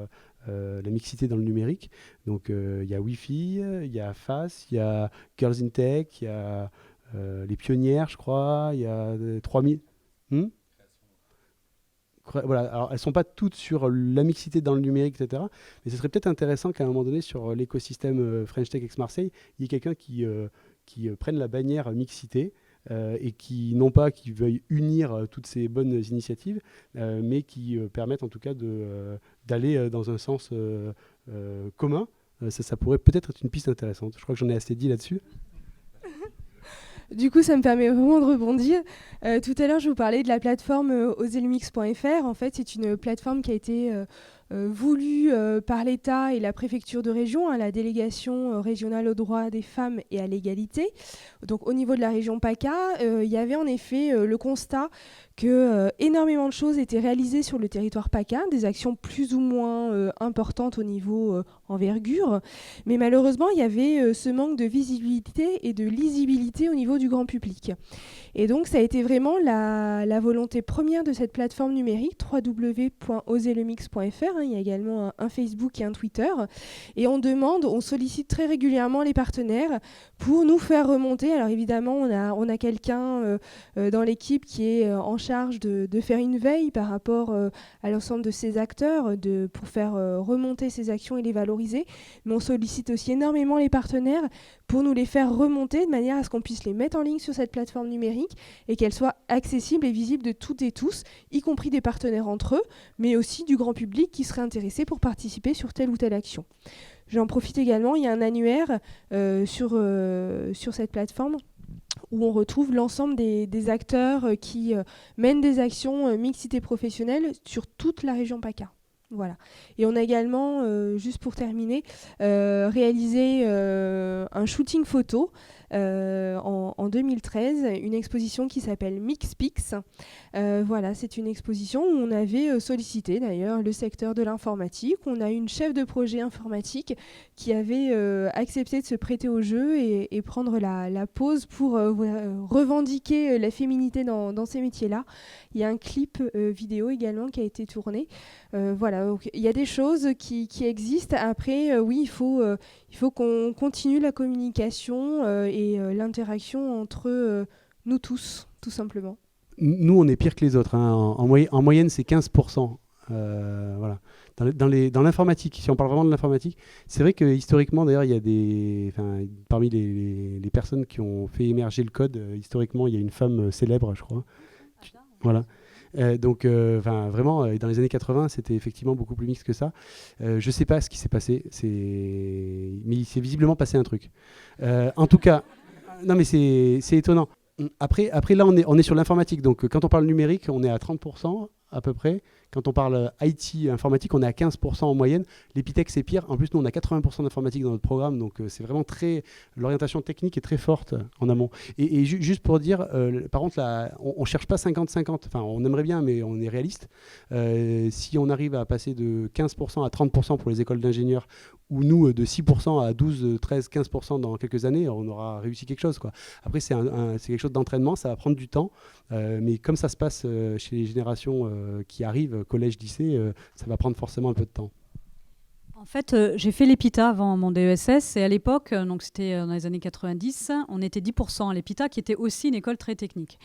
la mixité dans le numérique. Donc il y a Wi-Fi, il y a FAS, il y a Girls in Tech, il y a les pionnières, je crois, il y a 3000... Voilà, alors elles ne sont pas toutes sur la mixité dans le numérique, etc. Mais ce serait peut-être intéressant qu'à un moment donné, sur l'écosystème French Tech Aix-Marseille, il y ait quelqu'un qui prenne la bannière mixité, et qui, non pas qui veuille unir toutes ces bonnes initiatives, mais qui permettent en tout cas d'aller dans un sens commun. Ça pourrait peut-être être une piste intéressante. Je crois que j'en ai assez dit là-dessus. Du coup, ça me permet vraiment de rebondir. Tout à l'heure, je vous parlais de la plateforme oselumx.fr. En fait, c'est une plateforme qui a été voulue par l'État et la préfecture de région, la délégation régionale aux droits des femmes et à l'égalité. Donc, au niveau de la région PACA, il y avait en effet le constat que énormément de choses étaient réalisées sur le territoire PACA, des actions plus ou moins importantes au niveau envergure, mais malheureusement il y avait ce manque de visibilité et de lisibilité au niveau du grand public. Et donc ça a été vraiment la volonté première de cette plateforme numérique, www.oselumx.fr. Il y a également un Facebook et un Twitter, et on sollicite très régulièrement les partenaires pour nous faire remonter. Alors évidemment on a quelqu'un dans l'équipe qui est en charge de faire une veille par rapport à l'ensemble de ces acteurs, pour faire remonter ces actions et les valoriser. Mais on sollicite aussi énormément les partenaires pour nous les faire remonter de manière à ce qu'on puisse les mettre en ligne sur cette plateforme numérique et qu'elles soient accessibles et visibles de toutes et tous, y compris des partenaires entre eux, mais aussi du grand public qui serait intéressé pour participer sur telle ou telle action. J'en profite également, il y a un annuaire sur cette plateforme où on retrouve l'ensemble des acteurs qui mènent des actions mixité professionnelle sur toute la région PACA. Voilà. Et on a également, juste pour terminer, réalisé un shooting photo en 2013, une exposition qui s'appelle Mixpix. Voilà, c'est une exposition où on avait sollicité d'ailleurs le secteur de l'informatique. On a une chef de projet informatique qui avait accepté de se prêter au jeu et prendre la pause pour revendiquer la féminité dans ces métiers-là. Il y a un clip vidéo également qui a été tourné. Voilà, donc, il y a des choses qui existent. Après, oui, il faut qu'on continue la communication et l'interaction entre Nous tous, tout simplement. Nous, on est pire que les autres. Hein. En moyenne, c'est 15%. Voilà. Dans l'informatique, si on parle vraiment de l'informatique, c'est vrai que historiquement, d'ailleurs, il y a parmi les personnes qui ont fait émerger le code, historiquement, il y a une femme célèbre, je crois. Voilà. Donc, vraiment, dans les années 80, c'était effectivement beaucoup plus mixte que ça. Je ne sais pas ce qui s'est passé, mais il s'est visiblement passé un truc. En tout cas, non, mais c'est étonnant. Après, là, on est sur l'informatique. Donc, quand on parle numérique, on est à 30% à peu près. Quand on parle IT, informatique, on est à 15% en moyenne. L'Epitech, c'est pire. En plus, nous, on a 80% d'informatique dans notre programme. Donc, c'est vraiment l'orientation technique est très forte en amont. Et juste pour dire, par contre, là, on ne cherche pas 50-50. Enfin, on aimerait bien, mais on est réaliste. Si on arrive à passer de 15% à 30% pour les écoles d'ingénieurs, ou nous, de 6% à 12, 13, 15% dans quelques années, on aura réussi quelque chose, quoi. Après, c'est quelque chose d'entraînement. Ça va prendre du temps. Mais comme ça se passe chez les générations qui arrivent, collège, lycée, ça va prendre forcément un peu de temps. En fait, j'ai fait l'EPITA avant mon DESS et à l'époque, donc c'était dans les années 90, on était 10% à l'EPITA qui était aussi une école très technique.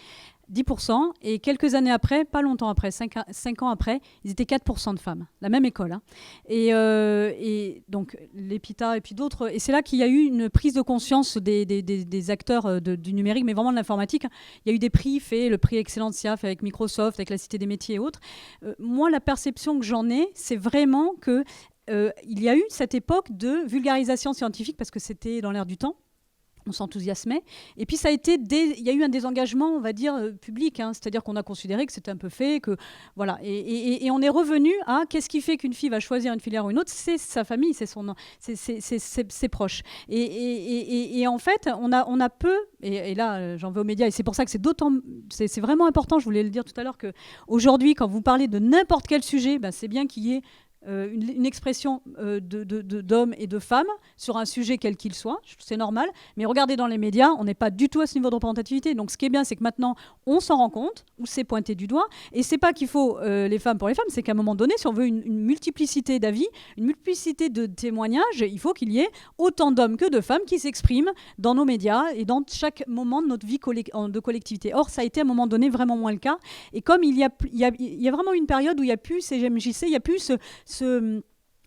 10% et quelques années après, pas longtemps après, 5 ans après, ils étaient 4% de femmes, la même école. Hein. Et donc l'EPITA et puis d'autres, et c'est là qu'il y a eu une prise de conscience des acteurs du numérique, mais vraiment de l'informatique. Il y a eu des prix faits, le prix Excellencia fait avec Microsoft, avec la Cité des métiers et autres. Moi, la perception que j'en ai, c'est vraiment que il y a eu cette époque de vulgarisation scientifique parce que c'était dans l'air du temps. On s'enthousiasmait. Et puis, il y a eu un désengagement, on va dire, public. Hein. C'est-à-dire qu'on a considéré que c'était un peu fait. Que, voilà. Et on est revenu à qu'est-ce qui fait qu'une fille va choisir une filière ou une autre. C'est sa famille, c'est ses proches. Et en fait, on a peu, et là, j'en veux aux médias, et c'est pour ça que c'est vraiment important, je voulais le dire tout à l'heure, qu'aujourd'hui, quand vous parlez de n'importe quel sujet, c'est bien qu'il y ait une expression d'hommes et de femmes sur un sujet quel qu'il soit, c'est normal, mais regardez dans les médias, on n'est pas du tout à ce niveau de représentativité. Donc ce qui est bien, c'est que maintenant, on s'en rend compte, ou c'est pointé du doigt, et c'est pas qu'il faut les femmes pour les femmes, c'est qu'à un moment donné, si on veut une multiplicité d'avis, une multiplicité de témoignages, il faut qu'il y ait autant d'hommes que de femmes qui s'expriment dans nos médias et dans chaque moment de notre vie de collectivité. Or, ça a été à un moment donné vraiment moins le cas, et comme il y a vraiment une période où il n'y a plus ces GMJC, il n'y a plus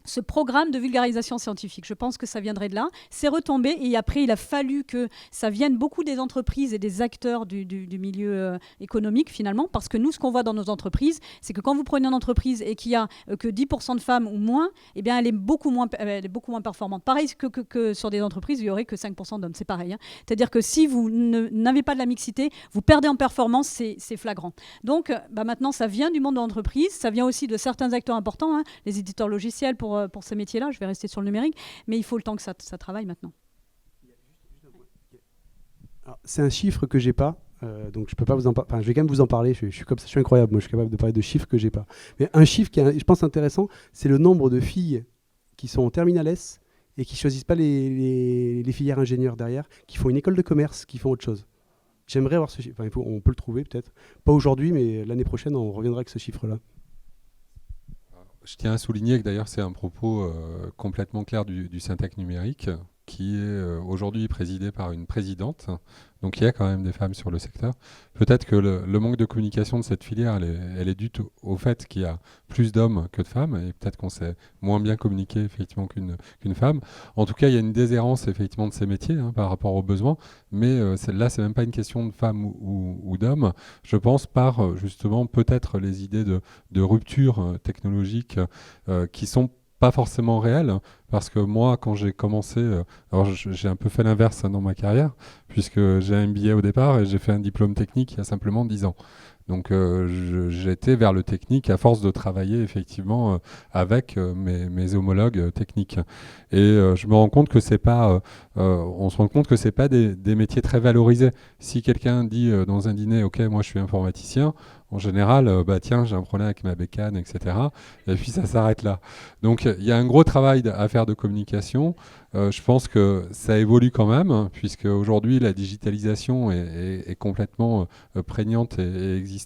ce programme de vulgarisation scientifique. Je pense que ça viendrait de là. C'est retombé et après, il a fallu que ça vienne beaucoup des entreprises et des acteurs du milieu économique finalement, parce que nous, ce qu'on voit dans nos entreprises, c'est que quand vous prenez une entreprise et qu'il y a que 10% de femmes ou moins, eh bien, elle est beaucoup moins performante. Pareil que sur des entreprises où il n'y aurait que 5% d'hommes. C'est pareil. Hein. C'est-à-dire que si vous n'avez pas de la mixité, vous perdez en performance, c'est flagrant. Donc, maintenant, ça vient du monde de l'entreprise, ça vient aussi de certains acteurs importants, hein, les éditeurs logiciels pour ces métiers-là, je vais rester sur le numérique, mais il faut le temps que ça travaille maintenant. Alors, c'est un chiffre que j'ai pas, donc je peux pas vous en parler. Enfin, je vais quand même vous en parler. Je suis comme ça, je suis incroyable. Moi, je suis capable de parler de chiffres que j'ai pas. Mais un chiffre qui est, je pense, intéressant, c'est le nombre de filles qui sont en terminale S et qui choisissent pas les filières ingénieurs derrière, qui font une école de commerce, qui font autre chose. J'aimerais avoir ce chiffre. Enfin, on peut le trouver peut-être. Pas aujourd'hui, mais l'année prochaine, on reviendra avec ce chiffre-là. Je tiens à souligner que d'ailleurs c'est un propos complètement clair du Syntec numérique qui est aujourd'hui présidé par une présidente. Donc il y a quand même des femmes sur le secteur. Peut-être que le manque de communication de cette filière, elle est due au fait qu'il y a plus d'hommes que de femmes, et peut-être qu'on sait moins bien communiquer effectivement qu'une femme. En tout cas, il y a une déshérence effectivement de ces métiers par rapport aux besoins, mais là, c'est même pas une question de femmes ou d'hommes. Je pense par justement peut-être les idées de rupture technologique qui sont pas forcément réel, parce que moi, quand j'ai commencé, alors j'ai un peu fait l'inverse dans ma carrière, puisque j'ai un MBA au départ et j'ai fait un diplôme technique il y a simplement 10 ans. Donc j'ai été vers le technique à force de travailler effectivement avec mes homologues techniques. Et je me rends compte que c'est pas, on se rend compte que c'est pas des métiers très valorisés. Si quelqu'un dit dans un dîner, ok, moi je suis informaticien, en général, tiens, j'ai un problème avec ma bécane, etc. Et puis ça s'arrête là. Donc il y a un gros travail à faire de communication. Je pense que ça évolue quand même, puisque aujourd'hui la digitalisation est complètement prégnante et existante.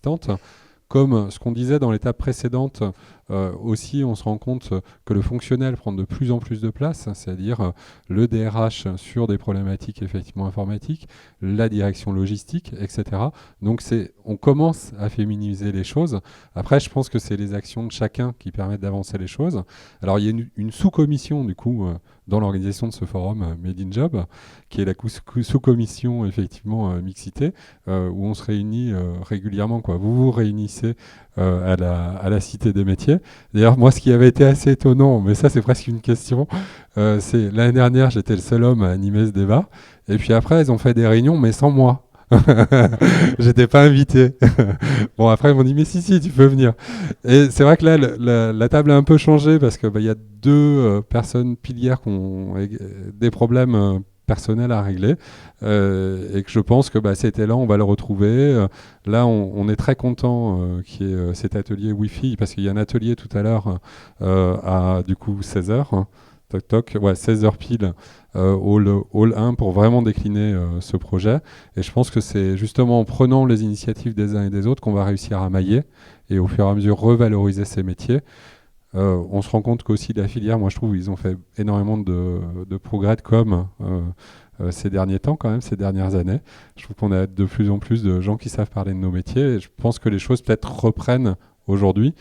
comme ce qu'on disait dans l'étape précédente, aussi on se rend compte que le fonctionnel prend de plus en plus de place, c'est-à-dire le DRH sur des problématiques effectivement informatiques, la direction logistique, etc. Donc on commence à féminiser les choses. Après, je pense que c'est les actions de chacun qui permettent d'avancer les choses. Alors il y a une sous-commission du coup dans l'organisation de ce forum Made in Job, qui est la sous-commission effectivement mixité, où on se réunit régulièrement, quoi. Vous vous réunissez à la Cité des métiers. D'ailleurs, moi, ce qui avait été assez étonnant, mais ça c'est presque une question, c'est l'année dernière, j'étais le seul homme à animer ce débat, et puis après, ils ont fait des réunions, mais sans moi. J'étais pas invité. Bon, après ils m'ont dit mais si tu peux venir. Et c'est vrai que là la table a un peu changé parce que y a deux personnes pilières qui ont des problèmes personnels à régler et que je pense que cet élan on va le retrouver. Là on est très content qu'il y ait cet atelier Wi-Fi parce qu'il y a un atelier tout à l'heure à du coup 16h. Toc toc, ouais, 16h pile, hall 1 pour vraiment décliner ce projet. Et je pense que c'est justement en prenant les initiatives des uns et des autres qu'on va réussir à mailler et au fur et à mesure revaloriser ces métiers. On se rend compte qu'aussi la filière, moi je trouve, ils ont fait énormément de progrès de com ces derniers temps quand même, ces dernières années. Je trouve qu'on a de plus en plus de gens qui savent parler de nos métiers et je pense que les choses peut-être reprennent aujourd'hui.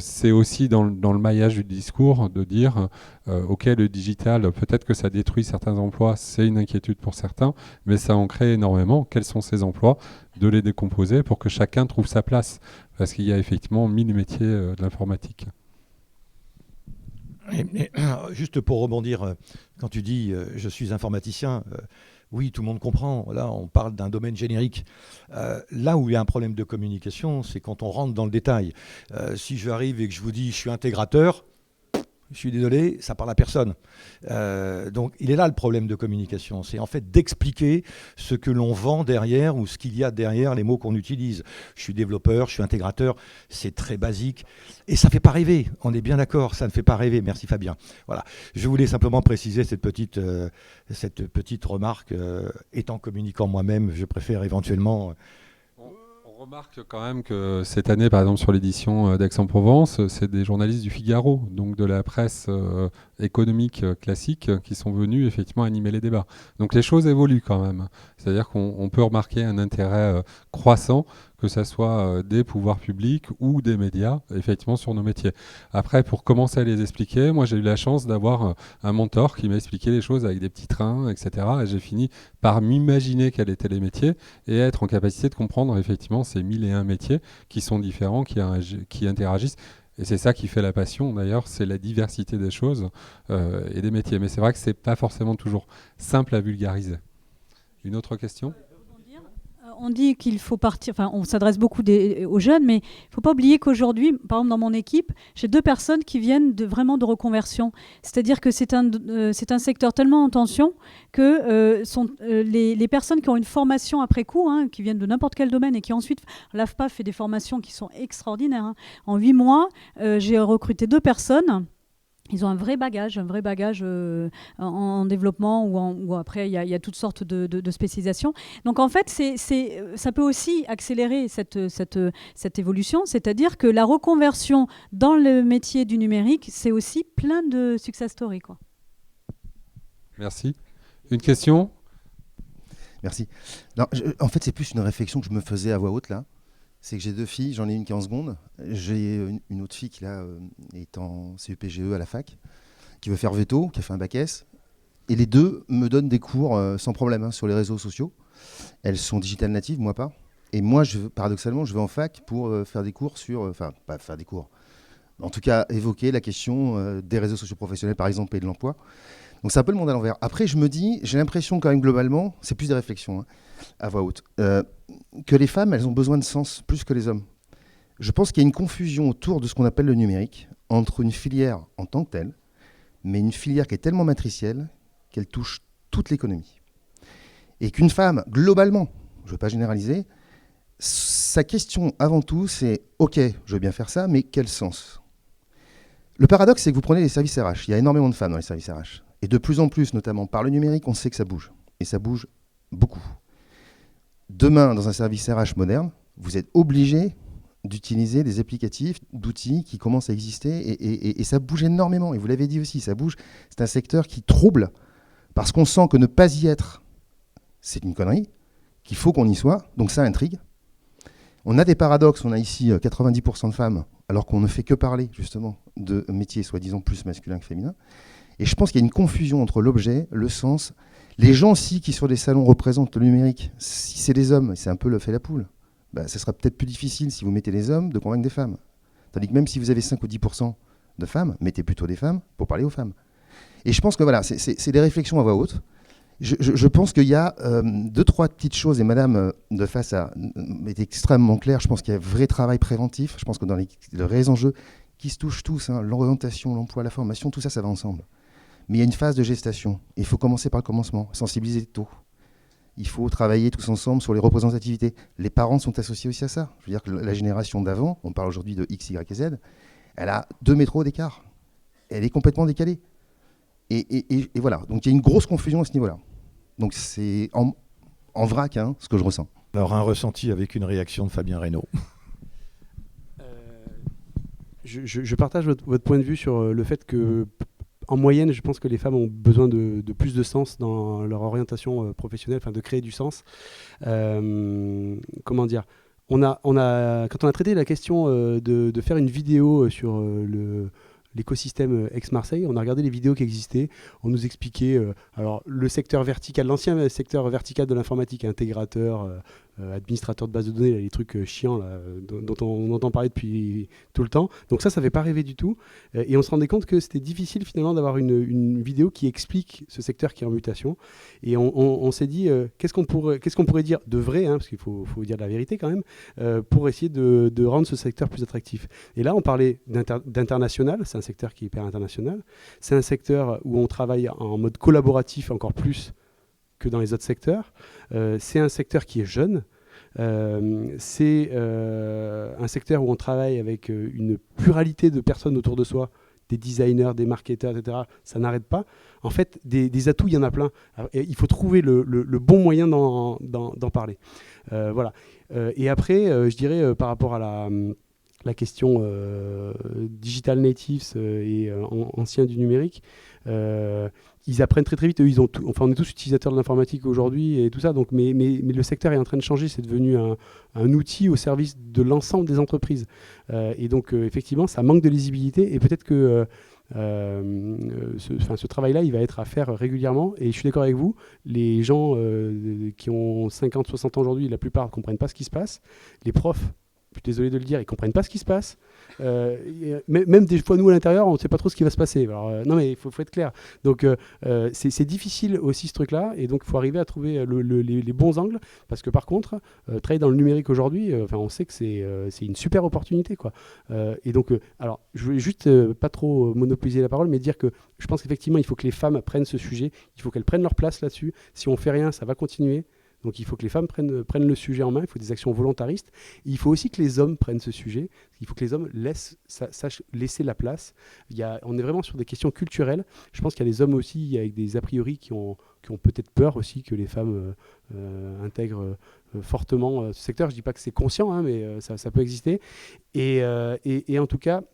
C'est aussi dans le maillage du discours de dire ok, le digital, peut-être que ça détruit certains emplois, c'est une inquiétude pour certains, mais ça en crée énormément. Quels sont ces emplois? De les décomposer pour que chacun trouve sa place, parce qu'il y a effectivement 1000 métiers de l'informatique. Juste pour rebondir, quand tu dis je suis informaticien, oui, tout le monde comprend. Là, on parle d'un domaine générique. Là où il y a un problème de communication, c'est quand on rentre dans le détail. Si j'arrive et que je vous dis je suis intégrateur, je suis désolé, ça parle à personne. Donc il est là le problème de communication. C'est en fait d'expliquer ce que l'on vend derrière ou ce qu'il y a derrière les mots qu'on utilise. Je suis développeur, je suis intégrateur, c'est très basique. Et ça ne fait pas rêver, on est bien d'accord, ça ne fait pas rêver. Merci Fabien. Voilà. Je voulais simplement préciser cette petite remarque. Étant communicant moi-même, je préfère éventuellement... On remarque quand même que cette année, par exemple sur l'édition d'Aix-en-Provence, c'est des journalistes du Figaro, donc de la presse économique classique, qui sont venus effectivement animer les débats. Donc les choses évoluent quand même. C'est-à-dire qu'on peut remarquer un intérêt croissant, que ce soit des pouvoirs publics ou des médias, effectivement, sur nos métiers. Après, pour commencer à les expliquer, moi j'ai eu la chance d'avoir un mentor qui m'a expliqué les choses avec des petits trains, etc. Et j'ai fini par m'imaginer quels étaient les métiers et être en capacité de comprendre effectivement ces 1001 métiers qui sont différents, qui interagissent. Et c'est ça qui fait la passion, d'ailleurs, c'est la diversité des choses et des métiers. Mais c'est vrai que c'est pas forcément toujours simple à vulgariser. Une autre question ? On dit qu'il faut partir, enfin on s'adresse beaucoup aux jeunes, mais il ne faut pas oublier qu'aujourd'hui, par exemple dans mon équipe, j'ai 2 personnes qui viennent vraiment de reconversion. C'est-à-dire que c'est un secteur tellement en tension que les personnes qui ont une formation après coup, qui viennent de n'importe quel domaine et qui ensuite, l'AFPA fait des formations qui sont extraordinaires. En 8 mois, j'ai recruté 2 personnes. Ils ont un vrai bagage en développement ou après il y a toutes sortes de spécialisations. Donc en fait, ça peut aussi accélérer cette évolution, c'est-à-dire que la reconversion dans le métier du numérique, c'est aussi plein de success stories, quoi. Merci. Une question ? Merci. Non, en fait, c'est plus une réflexion que je me faisais à voix haute là. C'est que j'ai 2 filles, j'en ai une qui est en seconde. J'ai une autre fille qui là, est en CEPGE à la fac, qui veut faire veto, qui a fait un bac S. Et les 2 me donnent des cours sans problème sur les réseaux sociaux. Elles sont digital natives, moi pas. Et moi, paradoxalement, je vais en fac pour faire des cours sur... Enfin, pas faire des cours. En tout cas, évoquer la question des réseaux sociaux professionnels, par exemple, et de l'emploi. Donc c'est un peu le monde à l'envers. Après, je me dis, j'ai l'impression quand même globalement, c'est plus des réflexions à voix haute, que les femmes, elles ont besoin de sens plus que les hommes. Je pense qu'il y a une confusion autour de ce qu'on appelle le numérique, entre une filière en tant que telle, mais une filière qui est tellement matricielle qu'elle touche toute l'économie. Et qu'une femme, globalement, je ne veux pas généraliser, sa question avant tout, c'est « Ok, je veux bien faire ça, mais quel sens ?» Le paradoxe, c'est que vous prenez les services RH. Il y a énormément de femmes dans les services RH. Et de plus en plus, notamment par le numérique, on sait que ça bouge. Et ça bouge beaucoup. Demain, dans un service RH moderne, vous êtes obligé d'utiliser des applicatifs, d'outils qui commencent à exister et ça bouge énormément. Et vous l'avez dit aussi, ça bouge. C'est un secteur qui trouble parce qu'on sent que ne pas y être, c'est une connerie, qu'il faut qu'on y soit. Donc ça intrigue. On a des paradoxes. On a ici 90% de femmes, alors qu'on ne fait que parler justement de métiers soi-disant plus masculins que féminins. Et je pense qu'il y a une confusion entre l'objet, le sens. Les gens aussi qui sur les salons représentent le numérique, si c'est des hommes, c'est un peu le fait la poule. Bah, ça sera peut-être plus difficile si vous mettez les hommes de convaincre des femmes. Tandis que même si vous avez 5 ou 10% de femmes, mettez plutôt des femmes pour parler aux femmes. Et je pense que voilà, c'est des réflexions à voix haute. Je pense qu'il y a 2-3 petites choses, et Madame de face est extrêmement claire. Je pense qu'il y a un vrai travail préventif. Je pense que dans les vrais enjeux qui se touchent tous, l'orientation, l'emploi, la formation, tout ça, ça va ensemble. Mais il y a une phase de gestation. Il faut commencer par le commencement, sensibiliser tôt. Il faut travailler tous ensemble sur les représentativités. Les parents sont associés aussi à ça. Je veux dire que la génération d'avant, on parle aujourd'hui de X, Y et Z, elle a 2 métros d'écart. Elle est complètement décalée. Et voilà. Donc il y a une grosse confusion à ce niveau-là. Donc c'est en vrac ce que je ressens. Alors un ressenti avec une réaction de Fabien Reynaud. Je partage votre point de vue sur le fait que, en moyenne, je pense que les femmes ont besoin de plus de sens dans leur orientation professionnelle, enfin de créer du sens. Comment dire ? Quand on a traité la question de faire une vidéo sur l'écosystème ex-Marseille, on a regardé les vidéos qui existaient, on nous expliquait alors le secteur vertical, l'ancien secteur vertical de l'informatique, intégrateur, administrateur de base de données, là, les trucs chiants là, dont on entend parler depuis tout le temps. Donc ça fait pas rêver du tout. Et on se rendait compte que c'était difficile finalement d'avoir une vidéo qui explique ce secteur qui est en mutation. Et on s'est dit, qu'est-ce qu'on pourrait dire de vrai, parce qu'il faut dire de la vérité quand même, pour essayer de rendre ce secteur plus attractif. Et là, on parlait d'international, c'est un secteur qui est hyper international. C'est un secteur où on travaille en mode collaboratif encore plus que dans les autres secteurs. C'est un secteur qui est jeune. C'est un secteur où on travaille avec une pluralité de personnes autour de soi, des designers, des marketeurs, etc. Ça n'arrête pas. En fait, des atouts, il y en a plein. Alors, il faut trouver le bon moyen d'en parler. Voilà. Et après, je dirais, par rapport à la question digital natives et anciens du numérique, ils apprennent très très vite. Eux, on est tous utilisateurs de l'informatique aujourd'hui et tout ça. Donc, mais le secteur est en train de changer. C'est devenu un outil au service de l'ensemble des entreprises. Et donc, effectivement, ça manque de lisibilité. Et peut-être que ce travail-là, il va être à faire régulièrement. Et je suis d'accord avec vous. Les gens qui ont 50, 60 ans aujourd'hui, la plupart ne comprennent pas ce qui se passe. Les profs, je suis désolé de le dire, ils ne comprennent pas ce qui se passe. Même des fois, nous, à l'intérieur, on ne sait pas trop ce qui va se passer. Alors, non, mais il faut être clair. Donc, c'est difficile aussi, ce truc-là. Et donc, il faut arriver à trouver les bons angles. Parce que, par contre, travailler dans le numérique aujourd'hui, on sait que c'est une super opportunité, quoi. Et donc, alors, je voulais juste pas trop monopoliser la parole, mais dire que je pense qu'effectivement, il faut que les femmes prennent ce sujet. Il faut qu'elles prennent leur place là-dessus. Si on ne fait rien, ça va continuer. Donc il faut que les femmes prennent le sujet en main, il faut des actions volontaristes. Et il faut aussi que les hommes prennent ce sujet, il faut que les hommes sachent laisser la place. On est vraiment sur des questions culturelles. Je pense qu'il y a des hommes aussi avec des a priori qui ont peut-être peur aussi que les femmes intègrent fortement ce secteur. Je ne dis pas que c'est conscient, mais ça peut exister. Et en tout cas,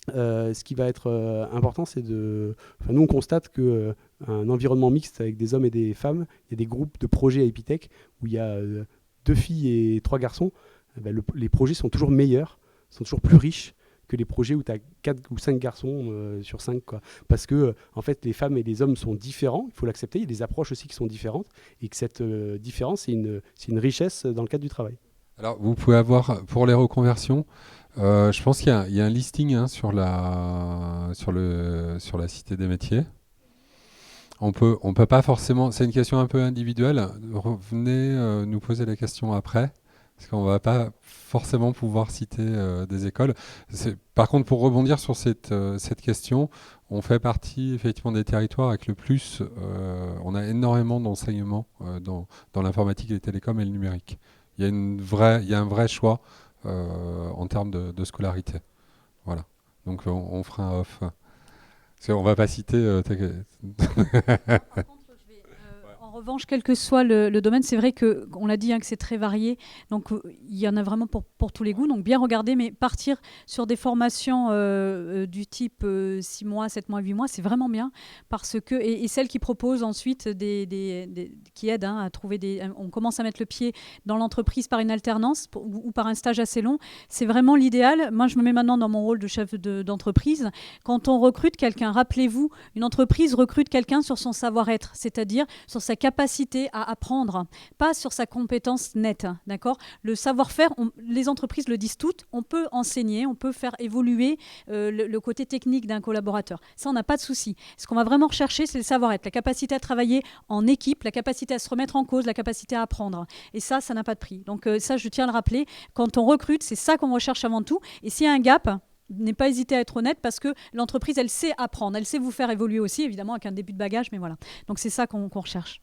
ce qui va être important, c'est nous, on constate qu'un environnement mixte avec des hommes et des femmes, il y a des groupes de projets à Epitech où il y a 2 filles et 3 garçons. Les projets sont toujours meilleurs, sont toujours plus riches que les projets où tu as 4 ou 5 garçons sur 5. Quoi. Parce que, en fait, les femmes et les hommes sont différents, il faut l'accepter. Il y a des approches aussi qui sont différentes et que cette différence, c'est une richesse dans le cadre du travail. Alors, vous pouvez avoir, pour les reconversions, je pense qu'il y a un listing sur la Cité des métiers. On peut pas forcément. C'est une question un peu individuelle. Revenez nous poser la question après, parce qu'on va pas forcément pouvoir citer des écoles. Par contre, pour rebondir sur cette question, on fait partie effectivement des territoires avec le plus. On a énormément d'enseignements dans l'informatique, les télécoms et le numérique. Il y a un vrai choix en termes de scolarité. Voilà. Donc on fera un off. Parce qu'on ne va pas citer... Par contre, revanche, quel que soit le domaine, c'est vrai qu'on l'a dit que c'est très varié. Donc, il y en a vraiment pour tous les goûts. Donc, bien regarder, mais partir sur des formations du type 6 mois, 7 mois, 8 mois, c'est vraiment bien. Parce que, et celles qui proposent ensuite qui aident à trouver on commence à mettre le pied dans l'entreprise par une alternance ou par un stage assez long. C'est vraiment l'idéal. Moi, je me mets maintenant dans mon rôle de chef d'entreprise. Quand on recrute quelqu'un, rappelez-vous, une entreprise recrute quelqu'un sur son savoir-être, c'est-à-dire sur sa capacité à apprendre, pas sur sa compétence nette, d'accord ? Le savoir-faire, les entreprises le disent toutes, on peut enseigner, on peut faire évoluer le côté technique d'un collaborateur. Ça, on n'a pas de souci. Ce qu'on va vraiment rechercher, c'est le savoir-être, la capacité à travailler en équipe, la capacité à se remettre en cause, la capacité à apprendre. Et ça n'a pas de prix. Donc ça, je tiens à le rappeler, quand on recrute, c'est ça qu'on recherche avant tout. Et s'il y a un gap, n'ayez pas hésité à être honnête parce que l'entreprise, elle sait apprendre, elle sait vous faire évoluer aussi, évidemment avec un début de bagage, mais voilà. Donc c'est ça qu'on recherche.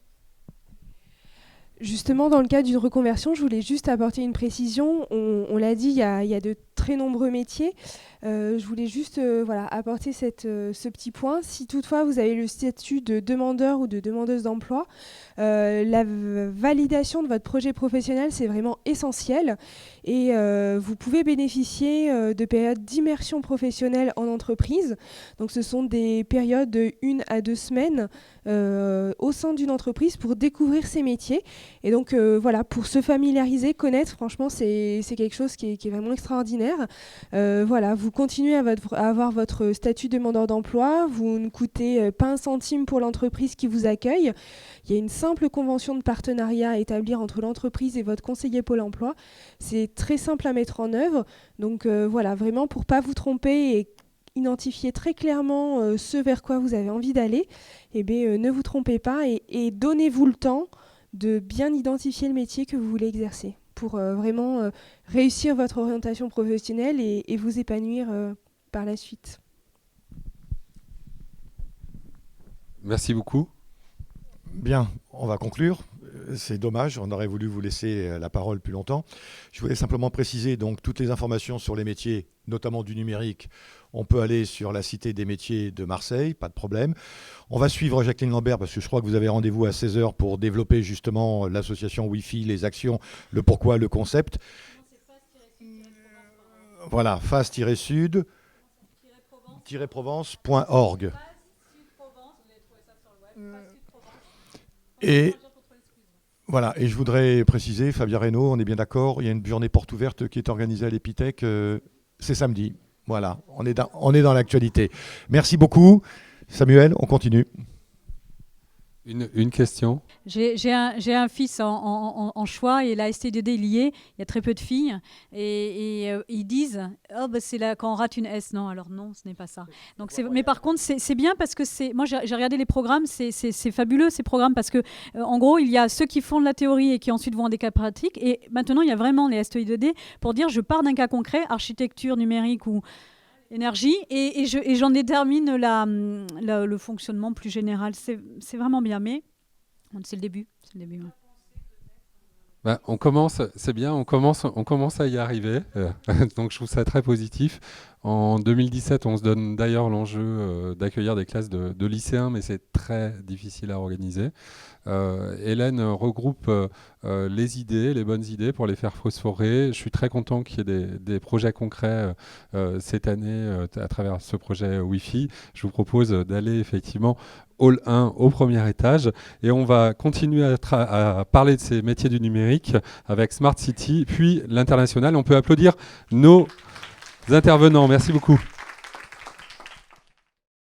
Justement, dans le cadre d'une reconversion, je voulais juste apporter une précision. On l'a dit, il y a de très nombreux métiers. Je voulais juste apporter ce petit point. Si toutefois vous avez le statut de demandeur ou de demandeuse d'emploi, la validation de votre projet professionnel, c'est vraiment essentiel. Et vous pouvez bénéficier de périodes d'immersion professionnelle en entreprise. Donc ce sont des périodes de 1 à 2 semaines au sein d'une entreprise pour découvrir ces métiers. Et donc pour se familiariser, connaître, franchement, c'est quelque chose qui est vraiment extraordinaire. Vous continuez à avoir votre statut demandeur d'emploi, vous ne coûtez pas un centime pour l'entreprise qui vous accueille. Il y a une simple convention de partenariat à établir entre l'entreprise et votre conseiller Pôle emploi. C'est très simple à mettre en œuvre. Donc vraiment pour ne pas vous tromper et identifier très clairement ce vers quoi vous avez envie d'aller, ne vous trompez pas et donnez-vous le temps de bien identifier le métier que vous voulez exercer pour vraiment réussir votre orientation professionnelle et vous épanouir par la suite. Merci beaucoup. Bien, on va conclure. C'est dommage, on aurait voulu vous laisser la parole plus longtemps. Je voulais simplement préciser donc toutes les informations sur les métiers, notamment du numérique. On peut aller sur la Cité des métiers de Marseille, pas de problème. On va suivre Jacqueline Lambert parce que je crois que vous avez rendez-vous à 16h pour développer justement l'association Wi-Fi, les actions, le pourquoi, le concept. Voilà, face-sud-provence.org. Et voilà, et je voudrais préciser, Fabien Reynaud, on est bien d'accord, il y a une journée porte ouverte qui est organisée à l'Épithèque, c'est samedi. Voilà, on est dans l'actualité. Merci beaucoup. Samuel, on continue. Une question. J'ai un fils en choix et la ST2D est liée. Il y a très peu de filles et ils disent c'est là quand on rate une S. Non, alors non, ce n'est pas ça. Donc mais par contre c'est bien parce que moi j'ai regardé les programmes, c'est fabuleux ces programmes parce que en gros il y a ceux qui font de la théorie et qui ensuite vont à des cas pratiques et maintenant il y a vraiment les STI2D pour dire je pars d'un cas concret, architecture numérique ou énergie et j'en détermine le fonctionnement plus général. C'est vraiment bien, mais c'est le début. Ouais. On commence, c'est bien, on commence à y arriver. Donc je trouve ça très positif. En 2017, on se donne d'ailleurs l'enjeu d'accueillir des classes de lycéens, mais c'est très difficile à organiser. Hélène regroupe les idées, les bonnes idées pour les faire phosphorer. Je suis très content qu'il y ait des projets concrets cette année à travers ce projet Wi-Fi. Je vous propose d'aller effectivement Hall 1 au premier étage et on va continuer à parler de ces métiers du numérique avec Smart City, puis l'international. On peut applaudir nos intervenants. Merci beaucoup.